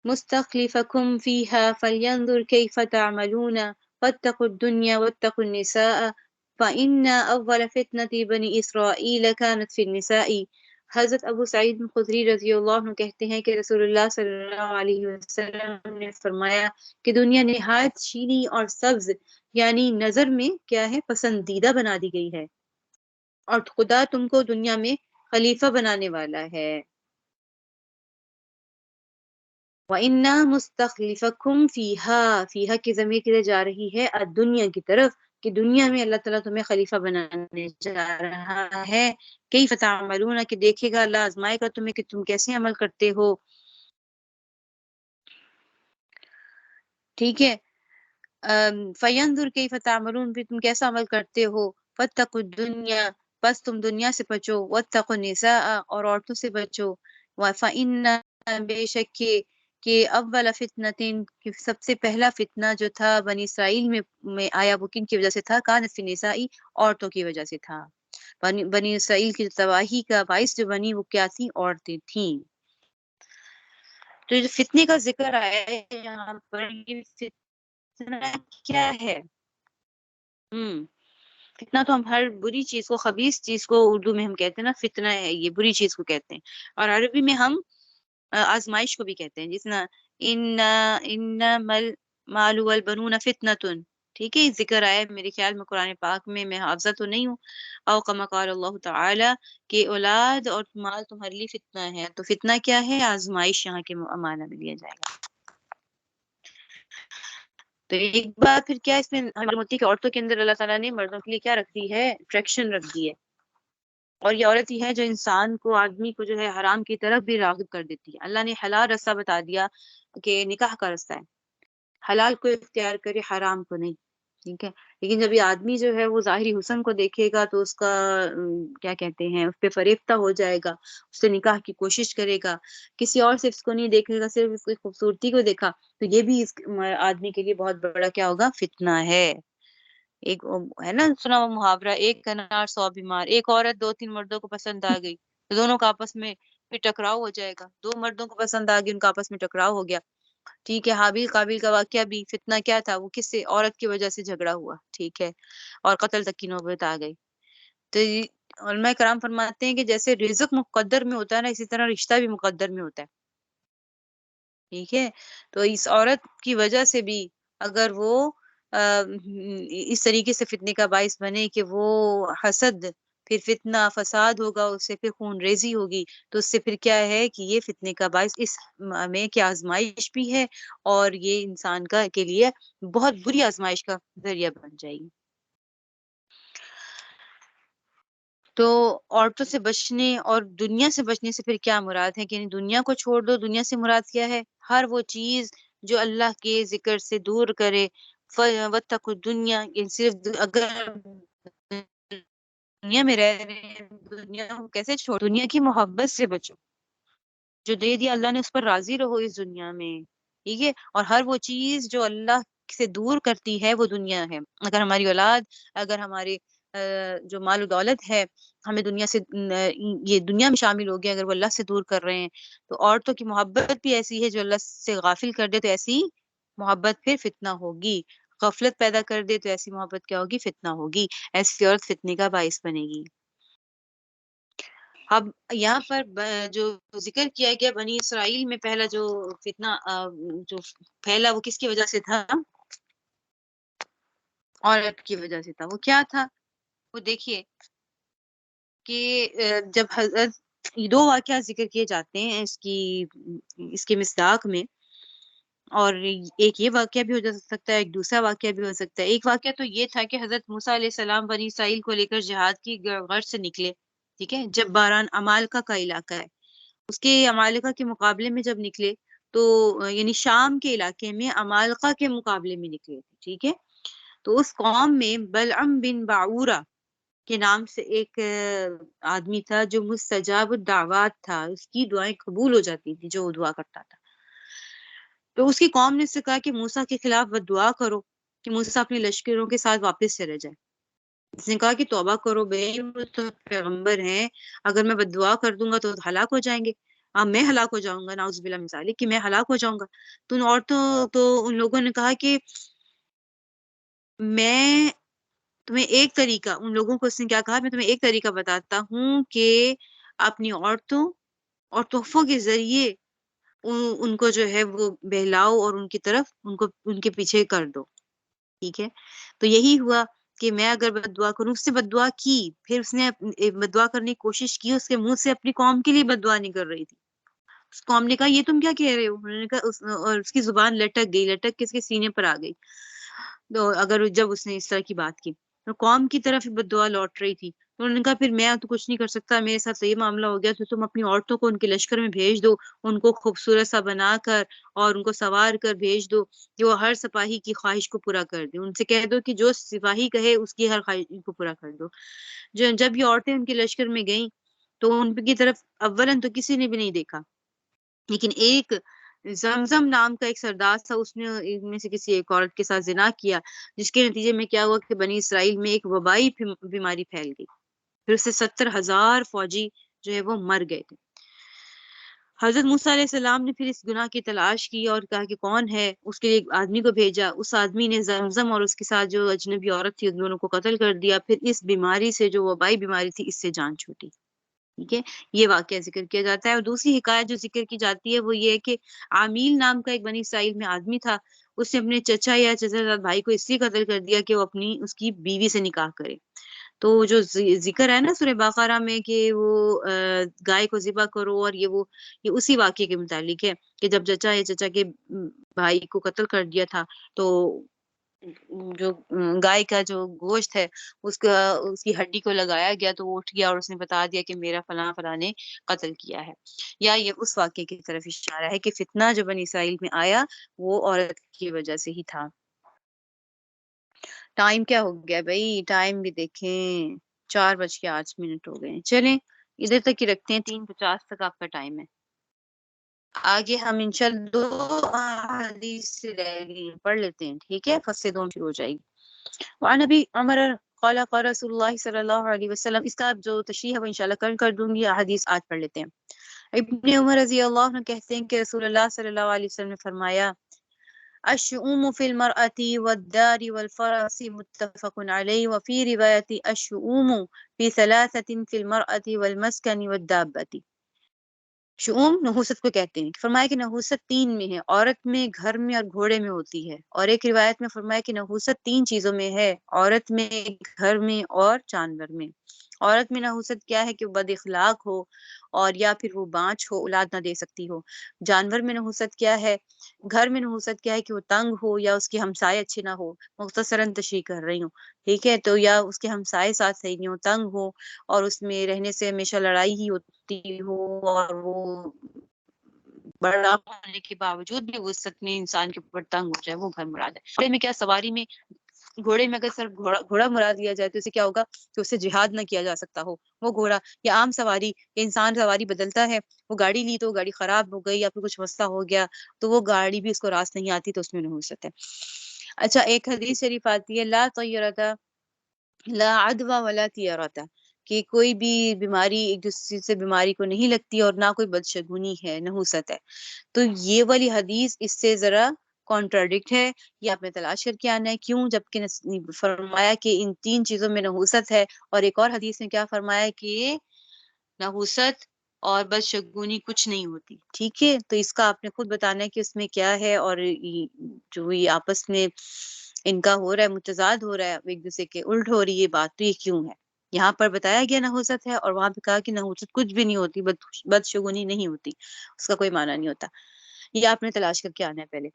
[SPEAKER 1] مستخلفكم فيها فلينظر كيف تعملون فاتقوا الدنيا واتقوا النساء فإن أول فتنة بني إسرائيل كانت في النساء. حضرت ابو سعید خدری رضی اللہ عنہ کہتے ہیں کہ رسول اللہ صلی اللہ علیہ وسلم نے فرمایا کہ دنیا نہایت شیریں اور سبز، یعنی نظر میں کیا ہے، پسندیدہ بنا دی گئی ہے، اور خدا تم کو دنیا میں خلیفہ بنانے والا ہے. وَإِنَّا مُسْتَخْلِفَكُمْ فِيهَا، فیہا کی ضمیر کی جا رہی ہے دنیا کی طرف، کہ دنیا میں اللہ تعالیٰ تمہیں خلیفہ بنانے جا رہا ہے. کیف تعملون، کہ دیکھے گا اللہ، آزمائے گا تمہیں کہ تم کیسے عمل کرتے ہو. ٹھیک ہے، فینظر کیف تعملون، بھی تم کیسا عمل کرتے ہو. فاتقوا الدنیا، بس تم دنیا سے بچو. واتقوا النساء، اور عورتوں سے بچو. فإن، بے شک کہ اول فتنتین، کہ سب سے پہلا فتنہ جو تھا بنی اسرائیل میں آیا، وہ کن کی وجہ سے تھا؟ کانت فی النساء، عورتوں کی وجہ سے تھا. بنی اسرائیل کی تباہی کا باعث جو بنی وہ کیا تھیں؟ عورتیں تھیں. تو جو فتنے کا ذکر آیا ہے یہاں پر، یہ فتنہ کیا ہے؟ فتنہ تو ہم ہر بری چیز کو، خبیث چیز کو اردو میں ہم کہتے ہیں نا، فتنہ ہے، یہ بری چیز کو کہتے ہیں. اور عربی میں ہم آزمائش کو بھی کہتے ہیں، جس نا انما المال والبنون فتنۃ. ٹھیک ہے، ذکر آیا میرے خیال میں قرآن پاک میں حافظہ تو نہیں ہوں، او کما قال اللہ تعالی، کہ اولاد اور مال تمہارے لیے فتنہ ہے. تو فتنہ کیا ہے؟ آزمائش، یہاں کے معنی میں لیا جائے گا. تو ایک بات پھر کیا اس میں معلوم ہوتی ہے کہ عورتوں کے اندر اللہ تعالیٰ نے مردوں کے لیے کیا رکھ دی ہے؟ اٹریکشن رکھ دی ہے. اور یہ عورت ہی ہے جو انسان کو، آدمی کو جو ہے حرام کی طرف بھی راغب کر دیتی ہے. اللہ نے حلال رستہ بتا دیا کہ نکاح کا رستہ ہے، حلال کو اختیار کرے، حرام کو نہیں. ٹھیک ہے، لیکن جب یہ آدمی جو ہے وہ ظاہری حسن کو دیکھے گا تو اس کا کیا کہتے ہیں، اس پہ فریفتہ ہو جائے گا، اس سے نکاح کی کوشش کرے گا. کسی اور سے اس کو نہیں دیکھے گا، صرف اس کی خوبصورتی کو دیکھا، تو یہ بھی اس آدمی کے لیے بہت بڑا کیا ہوگا؟ فتنہ ہے. ایک ہے نا سنا ہوا محاورہ، ایک کنار 100 بیمار. ایک عورت 2-3 مردوں کو پسند آ گئی تو دونوں کا آپس میں پھر ٹکراؤ ہو جائے گا. 2 مردوں کو پسند آ گئی، ان کا آپس میں ٹکراؤ ہو گیا ٹھیک ہے، حابیل قابیل کا واقعہ بھی فتنہ کیا تھا، وہ کس سے، عورت کی وجہ سے جھگڑا ہوا، ٹھیک ہے، اور قتل تک کی نوبت آ گئی. تو علماء کرام فرماتے ہیں کہ جیسے رزق مقدر میں ہوتا ہے نا، اسی طرح رشتہ بھی مقدر میں ہوتا ہے. ٹھیک ہے، تو اس عورت کی وجہ سے بھی اگر وہ اس طریقے سے فتنے کا باعث بنے کہ وہ حسد، پھر فتنہ فساد ہوگا، اس سے پھر خون ریزی ہوگی، تو اس سے پھر کیا ہے کہ یہ فتنے کا باعث اس میں کیا آزمائش بھی ہے، اور یہ انسان کا کے لیے بہت بری آزمائش کا ذریعہ بن جائے گی. تو عورتوں سے بچنے اور دنیا سے بچنے سے پھر کیا مراد ہے کہ یعنی دنیا کو چھوڑ دو. دنیا سے مراد کیا ہے؟ ہر وہ چیز جو اللہ کے ذکر سے دور کرے. وَاتَّقُوا الدُّنْيَا، یعنی صرف اگر دنیا میں رہ رہے ہیں، دنیا کو کیسے چھوڑ، دنیا کی محبت سے بچو. جو دے دیا اللہ نے اس پر راضی رہو اس دنیا میں، ٹھیک ہے. اور ہر وہ چیز جو اللہ سے دور کرتی ہے وہ دنیا ہے. اگر ہماری اولاد، اگر ہمارے جو مال و دولت ہے، ہمیں دنیا سے یہ دنیا میں شامل ہو گیا، اگر وہ اللہ سے دور کر رہے ہیں، تو عورتوں کی محبت بھی ایسی ہے جو اللہ سے غافل کر دے تو ایسی محبت پھر فتنہ ہوگی. غفلت پیدا کر دے تو ایسی محبت کیا ہوگی؟ فتنہ ہوگی. ایسی عورت فتنے کا باعث بنے گی. اب یہاں پر جو ذکر کیا گیا بنی اسرائیل میں پہلا جو فتنہ جو پھیلا وہ کس کی وجہ سے تھا؟ عورت کی وجہ سے تھا. وہ کیا تھا؟ وہ دیکھیے کہ جب حضرت دو واقعات ذکر کیے جاتے ہیں اس کے مصداق میں، اور ایک یہ واقعہ بھی ہو سکتا ہے، ایک دوسرا واقعہ بھی ہو سکتا ہے. ایک واقعہ تو یہ تھا کہ حضرت موسیٰ علیہ السلام بنی اسرائیل کو لے کر جہاد کی غرض سے نکلے، ٹھیک ہے، جب باران عمالقہ کا علاقہ ہے، اس کے عمالقہ کے مقابلے میں جب نکلے تو یعنی شام کے علاقے میں عمالقہ کے مقابلے میں نکلے، ٹھیک ہے. تو اس قوم میں بلعم بن باعورہ کے نام سے ایک آدمی تھا جو مستجاب الدعوات تھا، اس کی دعائیں قبول ہو جاتی تھی جو وہ دعا کرتا تھا. تو اس کی قوم نے اس سے کہا کہ موسیٰ کے خلاف بد دعا کرو کہ موسیٰ اپنے لشکروں کے ساتھ واپس چلے جائے. اس نے کہا کہ توبہ کرو بھائی، وہ تو پیغمبر ہیں، اگر میں بد دعا کر دوں گا تو ہلاک ہو جائیں گے، میں ہلاک ہو جاؤں گا، نعوذ باللہ من ذالک، کہ میں ہلاک ہو جاؤں گا. تو ان عورتوں تو ان لوگوں نے کہا کہ میں تمہیں ایک طریقہ، ان لوگوں کو اس نے کیا کہا، میں تمہیں ایک طریقہ بتاتا ہوں کہ اپنی عورتوں اور تحفوں کے ذریعے ان کو جو ہے وہ بہلاؤ اور ان کی طرف ان کے پیچھے کر دو، ٹھیک ہے. تو یہی ہوا کہ میں اگر بد دعا کروں، اس سے بد دعا کی، پھر اس نے بد دعا کرنے کی کوشش کی، اس کے منہ سے اپنی قوم کے لیے بد دعا نہیں کر رہی تھی. اس قوم نے کہا یہ تم کیا کہہ رہے ہو؟ انہوں نے کہا اور اس کی زبان لٹک گئی، لٹک کے اس کے سینے پر آ گئی. تو اگر جب اس نے اس طرح کی بات کی تو قوم کی طرف بد دعا لوٹ رہی تھی. تو انہوں نے کہا پھر میں تو کچھ نہیں کر سکتا، میرے ساتھ تو یہ معاملہ ہو گیا، تو تم اپنی عورتوں کو ان کے لشکر میں بھیج دو، ان کو خوبصورت سا بنا کر اور ان کو سوار کر بھیج دو کہ وہ ہر سپاہی کی خواہش کو پورا کر دیں. ان سے کہہ دو کہ جو سپاہی کہے اس کی ہر خواہش کو پورا کر دو. جب یہ عورتیں ان کے لشکر میں گئیں تو ان کی طرف اولن تو کسی نے بھی نہیں دیکھا، لیکن ایک زمزم نام کا ایک سردار تھا، اس نے ان میں سے کسی ایک عورت کے ساتھ زنا کیا، جس کے نتیجے میں کیا ہوا کہ بنی اسرائیل میں ایک وبائی بیماری پھیل گئی. پھر اس سے 70,000 فوجی جو ہے وہ مر گئے تھے. حضرت موسیٰ علیہ السلام نے پھر اس گناہ کی تلاش کی اور کہا کہ کون ہے، اس کے لیے ایک آدمی کو بھیجا. اس آدمی نے زمزم اور اس کے ساتھ جو اجنبی عورت تھی ان دونوں کو قتل کر دیا. پھر اس بیماری سے، جو وبائی بیماری تھی، اس سے جان چھوٹی، ٹھیک ہے. یہ واقعہ ذکر کیا جاتا ہے. اور دوسری حکایت جو ذکر کی جاتی ہے وہ یہ ہے کہ عامیل نام کا ایک بنی اسرائیل میں آدمی تھا، اس نے اپنے چچا یا چچا بھائی کو اس لیے قتل کر دیا کہ وہ اس کی بیوی سے نکاح کرے. تو جو ذکر ہے نا سورہ بقرہ میں کہ وہ گائے کو ذبح کرو، اور یہ اسی واقعے کے متعلق ہے کہ جب چچا یا چچا کے بھائی کو قتل کر دیا تھا تو جو گائے کا جو گوشت ہے اس کی ہڈی کو لگایا گیا، تو وہ اٹھ گیا اور اس نے بتا دیا کہ میرا فلاں فلاں نے قتل کیا ہے. یا یہ اس واقعے کی طرف اشارہ ہے کہ فتنہ جو بنی اسرائیل میں آیا وہ عورت کی وجہ سے ہی تھا. ٹائم کیا ہو گیا بھائی؟ ٹائم بھی دیکھیں، 4:08 ہو گئے. چلیں ادھر تک ہی رکھتے ہیں، 3:50 تک آپ کا ٹائم ہے. آگے ہم انشاءاللہ 2 حدیث سے رہ گئی پڑھ لیتے ہیں، ٹھیک ہے، فصل 2 شروع ہو جائے گی. وعن ابی عمر قال قال رسول اللہ صلی اللہ علیہ وسلم. اس کا جو تشریح ہے وہ انشاءاللہ کل کر دوں گی، حدیث آج پڑھ لیتے ہیں. ابن عمر رضی اللہ عنہ کہتے ہیں کہ رسول اللہ صلی اللہ علیہ وسلم نے فرمایا الشؤوم فی المرأة والدار والفرس متفق علیہ وفی روایت الشؤوم فی ثلاثة فی المرأة والمسکن والدابة. شؤوم نحوست کو کہتے ہیں. فرمایا کہ نحوست تین میں ہے، عورت میں، گھر میں اور گھوڑے میں ہوتی ہے. اور ایک روایت میں فرمایا کہ نحوست تین چیزوں میں ہے، عورت میں، گھر میں اور جانور میں. عورت میں نحوست کیا ہے کہ وہ بد اخلاق ہو اور یا پھر وہ بانجھ ہو، اولاد نہ دے سکتی ہو. جانور میں نحوست کیا ہے، گھر میں نحوست کیا ہے کہ وہ تنگ ہو یا اس کے ہمسائے اچھے نہ ہو. مختصراً تشریح کر رہی ہوں، ٹھیک ہے. تو یا اس کے ہمسائے ساتھ صحیح نہیں ہو، تنگ ہو اور اس میں رہنے سے ہمیشہ لڑائی ہی ہوتی ہو اور وہ بڑا ہونے کے باوجود بھی وسط میں انسان کے اوپر تنگ ہو جائے، وہ گھر مراد ہے. گھوڑے میں کیا، سواری میں، گھوڑے میں اگر صرف گھوڑا مراد لیا جائے تو اسے کیا ہوگا کہ اس سے جہاد نہ کیا جا سکتا ہو. وہ گھوڑا یا عام سواری، انسان سواری بدلتا ہے، وہ گاڑی لی تو گاڑی خراب ہو گئی یا پھر کچھ مسئلہ ہو گیا تو وہ گاڑی بھی اس کو راست نہیں آتی تو اس میں نحوست ہے. اچھا، ایک حدیث شریف آتی ہے لا طیرتا لا عدوى ولا طیرتا، کہ کوئی بھی بیماری ایک دوسرے سے بیماری کو نہیں لگتی اور نہ کوئی بدشگونی ہے، نحوست ہے. تو یہ والی حدیث اس سے ذرا کانٹراڈکٹ ہے، یہ آپ نے تلاش کر کے آنا ہے کیوں، جبکہ فرمایا کہ ان تین چیزوں میں نحوست ہے. اور ایک اور حدیث میں کیا فرمایا کہ نحوست اور بدشگونی کچھ نہیں ہوتی. ٹھیک ہے، تو اس کا آپ نے خود بتانا ہے کہ اس میں کیا ہے، اور جو یہ آپس میں ان کا ہو رہا ہے، متضاد ہو رہا ہے، ایک دوسرے کے الٹ ہو رہی ہے بات، تو یہ کیوں ہے. یہاں پر بتایا گیا نحوست ہے اور وہاں پہ کہا کہ نحوست کچھ بھی نہیں ہوتی، بدشگونی نہیں ہوتی، اس کا کوئی معنی نہیں ہوتا. یہ آپ نے تلاش کر کے آنا ہے پہلے.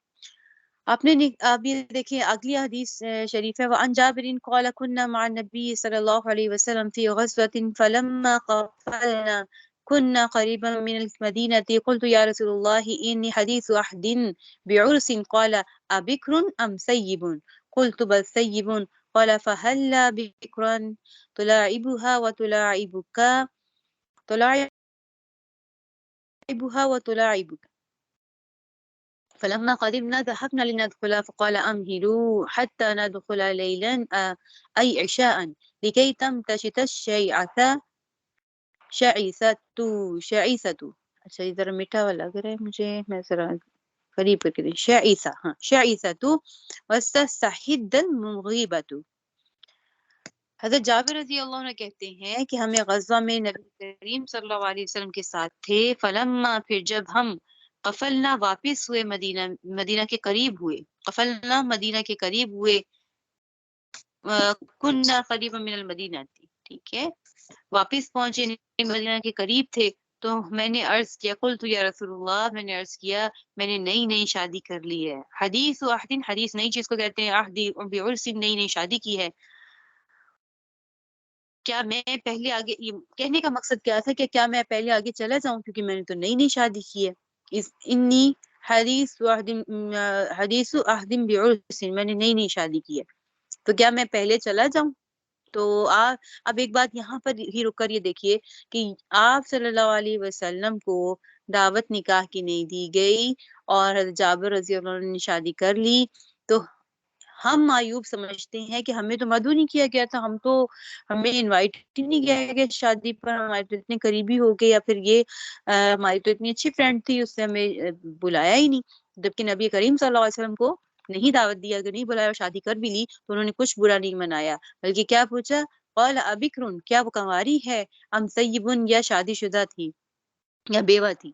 [SPEAKER 1] آپ نے اب یہ دیکھیں اگلی حدیث شریف ہے وعن جابر قال كنا مع النبي صلى الله عليه وسلم في غزوة فلما قفلنا كنا قريبا من المدينة قلت يا رسول الله إني حديث أحد بعرس قال أبكر أم سيب قلت بل سيب قال فهلا بكرا تلاعبها وتلاعبك فلما قدمنا ذهبنا لندخل فقال أمهلوا حتى ندخل ليلا أي عشاء لكي تمتشط الشيعثة شعيثة. اچھا یہ ذرا میٹھا والا لگ رہا ہے مجھے، میں ذرا قریب کر کے دیں. شعيثة، ہاں شعيثة واستستحد المغيبة. حضرت جابر رضی اللہ عنہ کہتے ہیں کہ ہمیں غزوہ میں نبی کریم صلی اللہ علیہ وسلم کے ساتھ تھے. فلما، پھر جب ہم قفلنا واپس ہوئے، مدینہ کے قریب ہوئے، قفلنا مدینہ کے قریب ہوئے، کننا قریبا من المدینہ تھی، ٹھیک ہے، واپس پہنچے، مدینہ کے قریب تھے. تو میں نے عرض کیا قلت یا رسول اللہ، میں نے عرض کیا میں نے نئی شادی کر لی ہے. حدیث و عہد، حدیث نئی چیز کو کہتے ہیں، عہد بعرس نئی شادی کی ہے. کیا میں پہلے آگے، کہنے کا مقصد کیا تھا کہ کیا میں پہلے آگے چلا جاؤں کیونکہ میں نے تو نئی شادی کی ہے. انی حدیث عہد بعرس، میں نے نئی شادی کی ہے تو کیا میں پہلے چلا جاؤں. تو اب ایک بات یہاں پر ہی رک کر یہ دیکھیے کہ آپ صلی اللہ علیہ وسلم کو دعوت نکاح کی نہیں دی گئی اور حضرت جابر رضی اللہ عنہ نے شادی کر لی. تو ہم معیوب سمجھتے ہیں کہ ہمیں تو مدعو نہیں کیا گیا تھا، ہمیں انوائٹ ہی نہیں کیا گیا شادی پر، ہمارے تو اتنے قریبی ہو گئے، یا پھر یہ ہماری تو اتنی اچھی فرینڈ تھی، اس سے ہمیں بلایا ہی نہیں. جبکہ نبی کریم صلی اللہ علیہ وسلم کو نہیں دعوت دیا، اگر نہیں بلایا اور شادی کر بھی لی تو انہوں نے کچھ برا نہیں منایا، بلکہ کیا پوچھا قال ابکرن، کیا وہ کنواری ہے، ام سیبن، یا شادی شدہ تھی یا بیوہ تھی.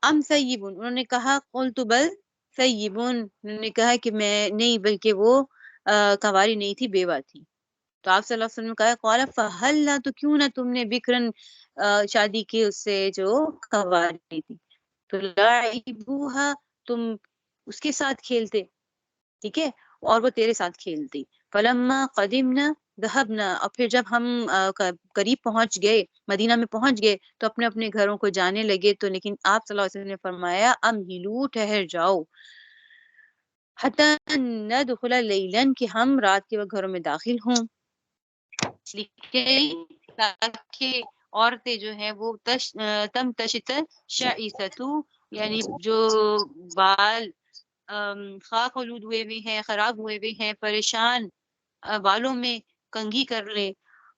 [SPEAKER 1] ام سیبن، انہوں نے کہا قلت بل سیبن، انہوں نے کہا کہ میں نہیں، بلکہ وہ کنواری نہیں تھی، بیوہ تھی. تو آپ صلی اللہ علیہ وسلم نے کہا قال فہلا، تو کیوں نہ تم نے بکرن شادی کی اس سے جو کنواری تھی، تو لعبوها، تم اس کے ساتھ کھیلتے، ٹھیک ہے، اور وہ تیرے ساتھ کھیلتی. فلما قدمنا ذهبنا، اور پھر جب ہم قریب پہنچ گئے، مدینہ میں پہنچ گئے تو اپنے اپنے گھروں کو جانے لگے. تو لیکن آپ صلی اللہ علیہ وسلم نے فرمایا امہلو، ٹھہر جاؤ، حتی ندخل لیلا، کہ ہم رات کے وقت گھروں میں داخل ہوں، تاکہ عورتیں جو ہیں وہ تمتشط شعیثۃ، یعنی جو بال خاک آلود ہوئے ہوئے ہیں، خراب ہوئے ہوئے ہیں، پریشان بالوں میں کنگھی کر لے،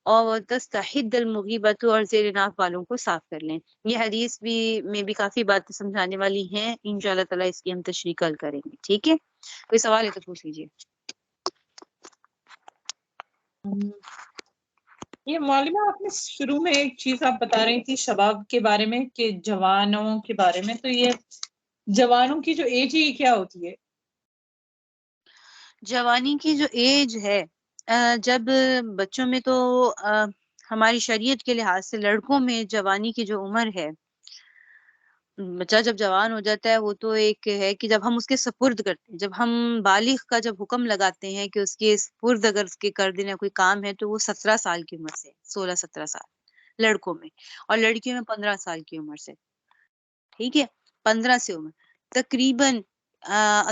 [SPEAKER 1] اور تستحد المغیبۃ، اور زیر ناف والوں کو صاف کر لیں. یہ حدیث بھی میں بھی کافی باتیں سمجھانے والی ہیں، انشاءاللہ تعالیٰ اس کی ہم تشریح کل کریں گے. ٹھیک ہے، کوئی سوال ہے تو پوچھ لیجیے.
[SPEAKER 2] یہ معلومہ آپ نے شروع میں ایک چیز آپ بتا رہی تھی شباب کے بارے میں کہ جوانوں کے بارے میں، تو یہ جوانوں کی جو ایج ہے یہ کیا ہوتی ہے؟
[SPEAKER 1] جوانی کی جو ایج ہے، جب بچوں میں تو ہماری شریعت کے لحاظ سے لڑکوں میں جوانی کی جو عمر ہے، بچہ جب جوان ہو جاتا ہے وہ تو ایک ہے کہ جب ہم اس کے سپرد کرتے ہیں، جب ہم بالغ کا جب حکم لگاتے ہیں کہ اس کے سپرد اگر اس کے کر دینا کوئی کام ہے تو وہ 17 سال کی عمر سے، 16-17 سال لڑکوں میں، اور لڑکیوں میں 15 سال کی عمر سے. ٹھیک ہے، 15 سے عمر تقریباً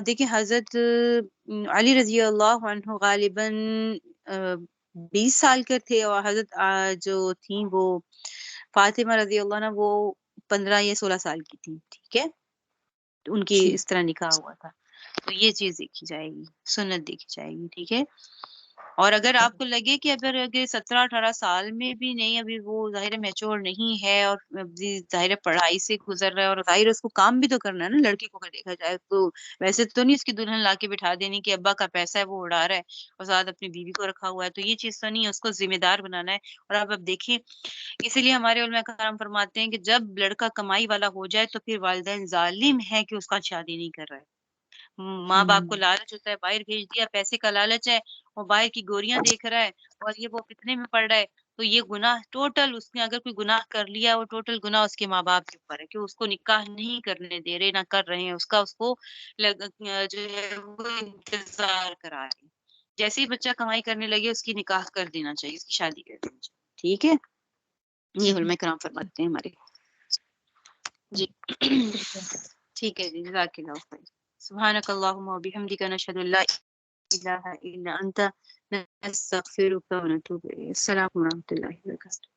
[SPEAKER 1] دیکھیں حضرت علی رضی اللہ عنہ غالباً 20 سال کے تھے، اور حضرت جو تھیں وہ فاطمہ رضی اللہ عنہ وہ 15 یا 16 سال کی تھی. ٹھیک ہے، تو ان کی اس طرح نکاح ہوا تھا. تو یہ چیز دیکھی جائے گی، سنت دیکھی جائے گی. ٹھیک ہے، اور اگر آپ کو لگے کہ اگر 17-18 سال میں بھی نہیں، ابھی وہ ظاہر میچور نہیں ہے اور ظاہر پڑھائی سے گزر رہا ہے، اور ظاہر اس کو کام بھی تو کرنا ہے نا لڑکی کو. اگر دیکھا جائے تو ویسے تو نہیں اس کی دلہن لا کے بٹھا دینی کہ ابا کا پیسہ ہے وہ اڑا رہا ہے اور ساتھ اپنی بیوی کو رکھا ہوا ہے، تو یہ چیز تو نہیں ہے، اس کو ذمہ دار بنانا ہے. اور آپ اب دیکھیں، اسی لیے ہمارے علماء کرام فرماتے ہیں کہ جب لڑکا کمائی والا ہو جائے تو پھر والدین ظالم ہے کہ اس کا شادی نہیں کر رہا ہے. ماں باپ کو لالچ ہوتا ہے، باہر بھیج دیا، پیسے کا لالچ ہے، وہ باہر کی گوریاں دیکھ رہا ہے اور یہ وہ کتنے میں پڑ رہا ہے. تو یہ گناہ ٹوٹل، اس نے اگر کوئی گناہ کر لیا وہ ٹوٹل گناہ اس کے ماں باپ کے اوپر ہے کہ اس کو نکاح نہیں کرنے دے رہے، نہ کر رہے ہیں اس کا، اس کو جو ہے وہ انتظار کرا رہے ہیں. جیسے ہی بچہ کمائی کرنے لگے اس کی نکاح کر دینا چاہیے، اس کی شادی کر دینی چاہیے. ٹھیک ہے، یہ علماء کرام فرماتے ہیں ہمارے. جی ٹھیک ہے جی، جزاک اللہ خیر. سبحانک اللہم و بحمدک، نشہد ان لا الہ الا انت، نستغفرک و نتوب الیک. السلام ورحمۃ اللہ وبرکاتہ.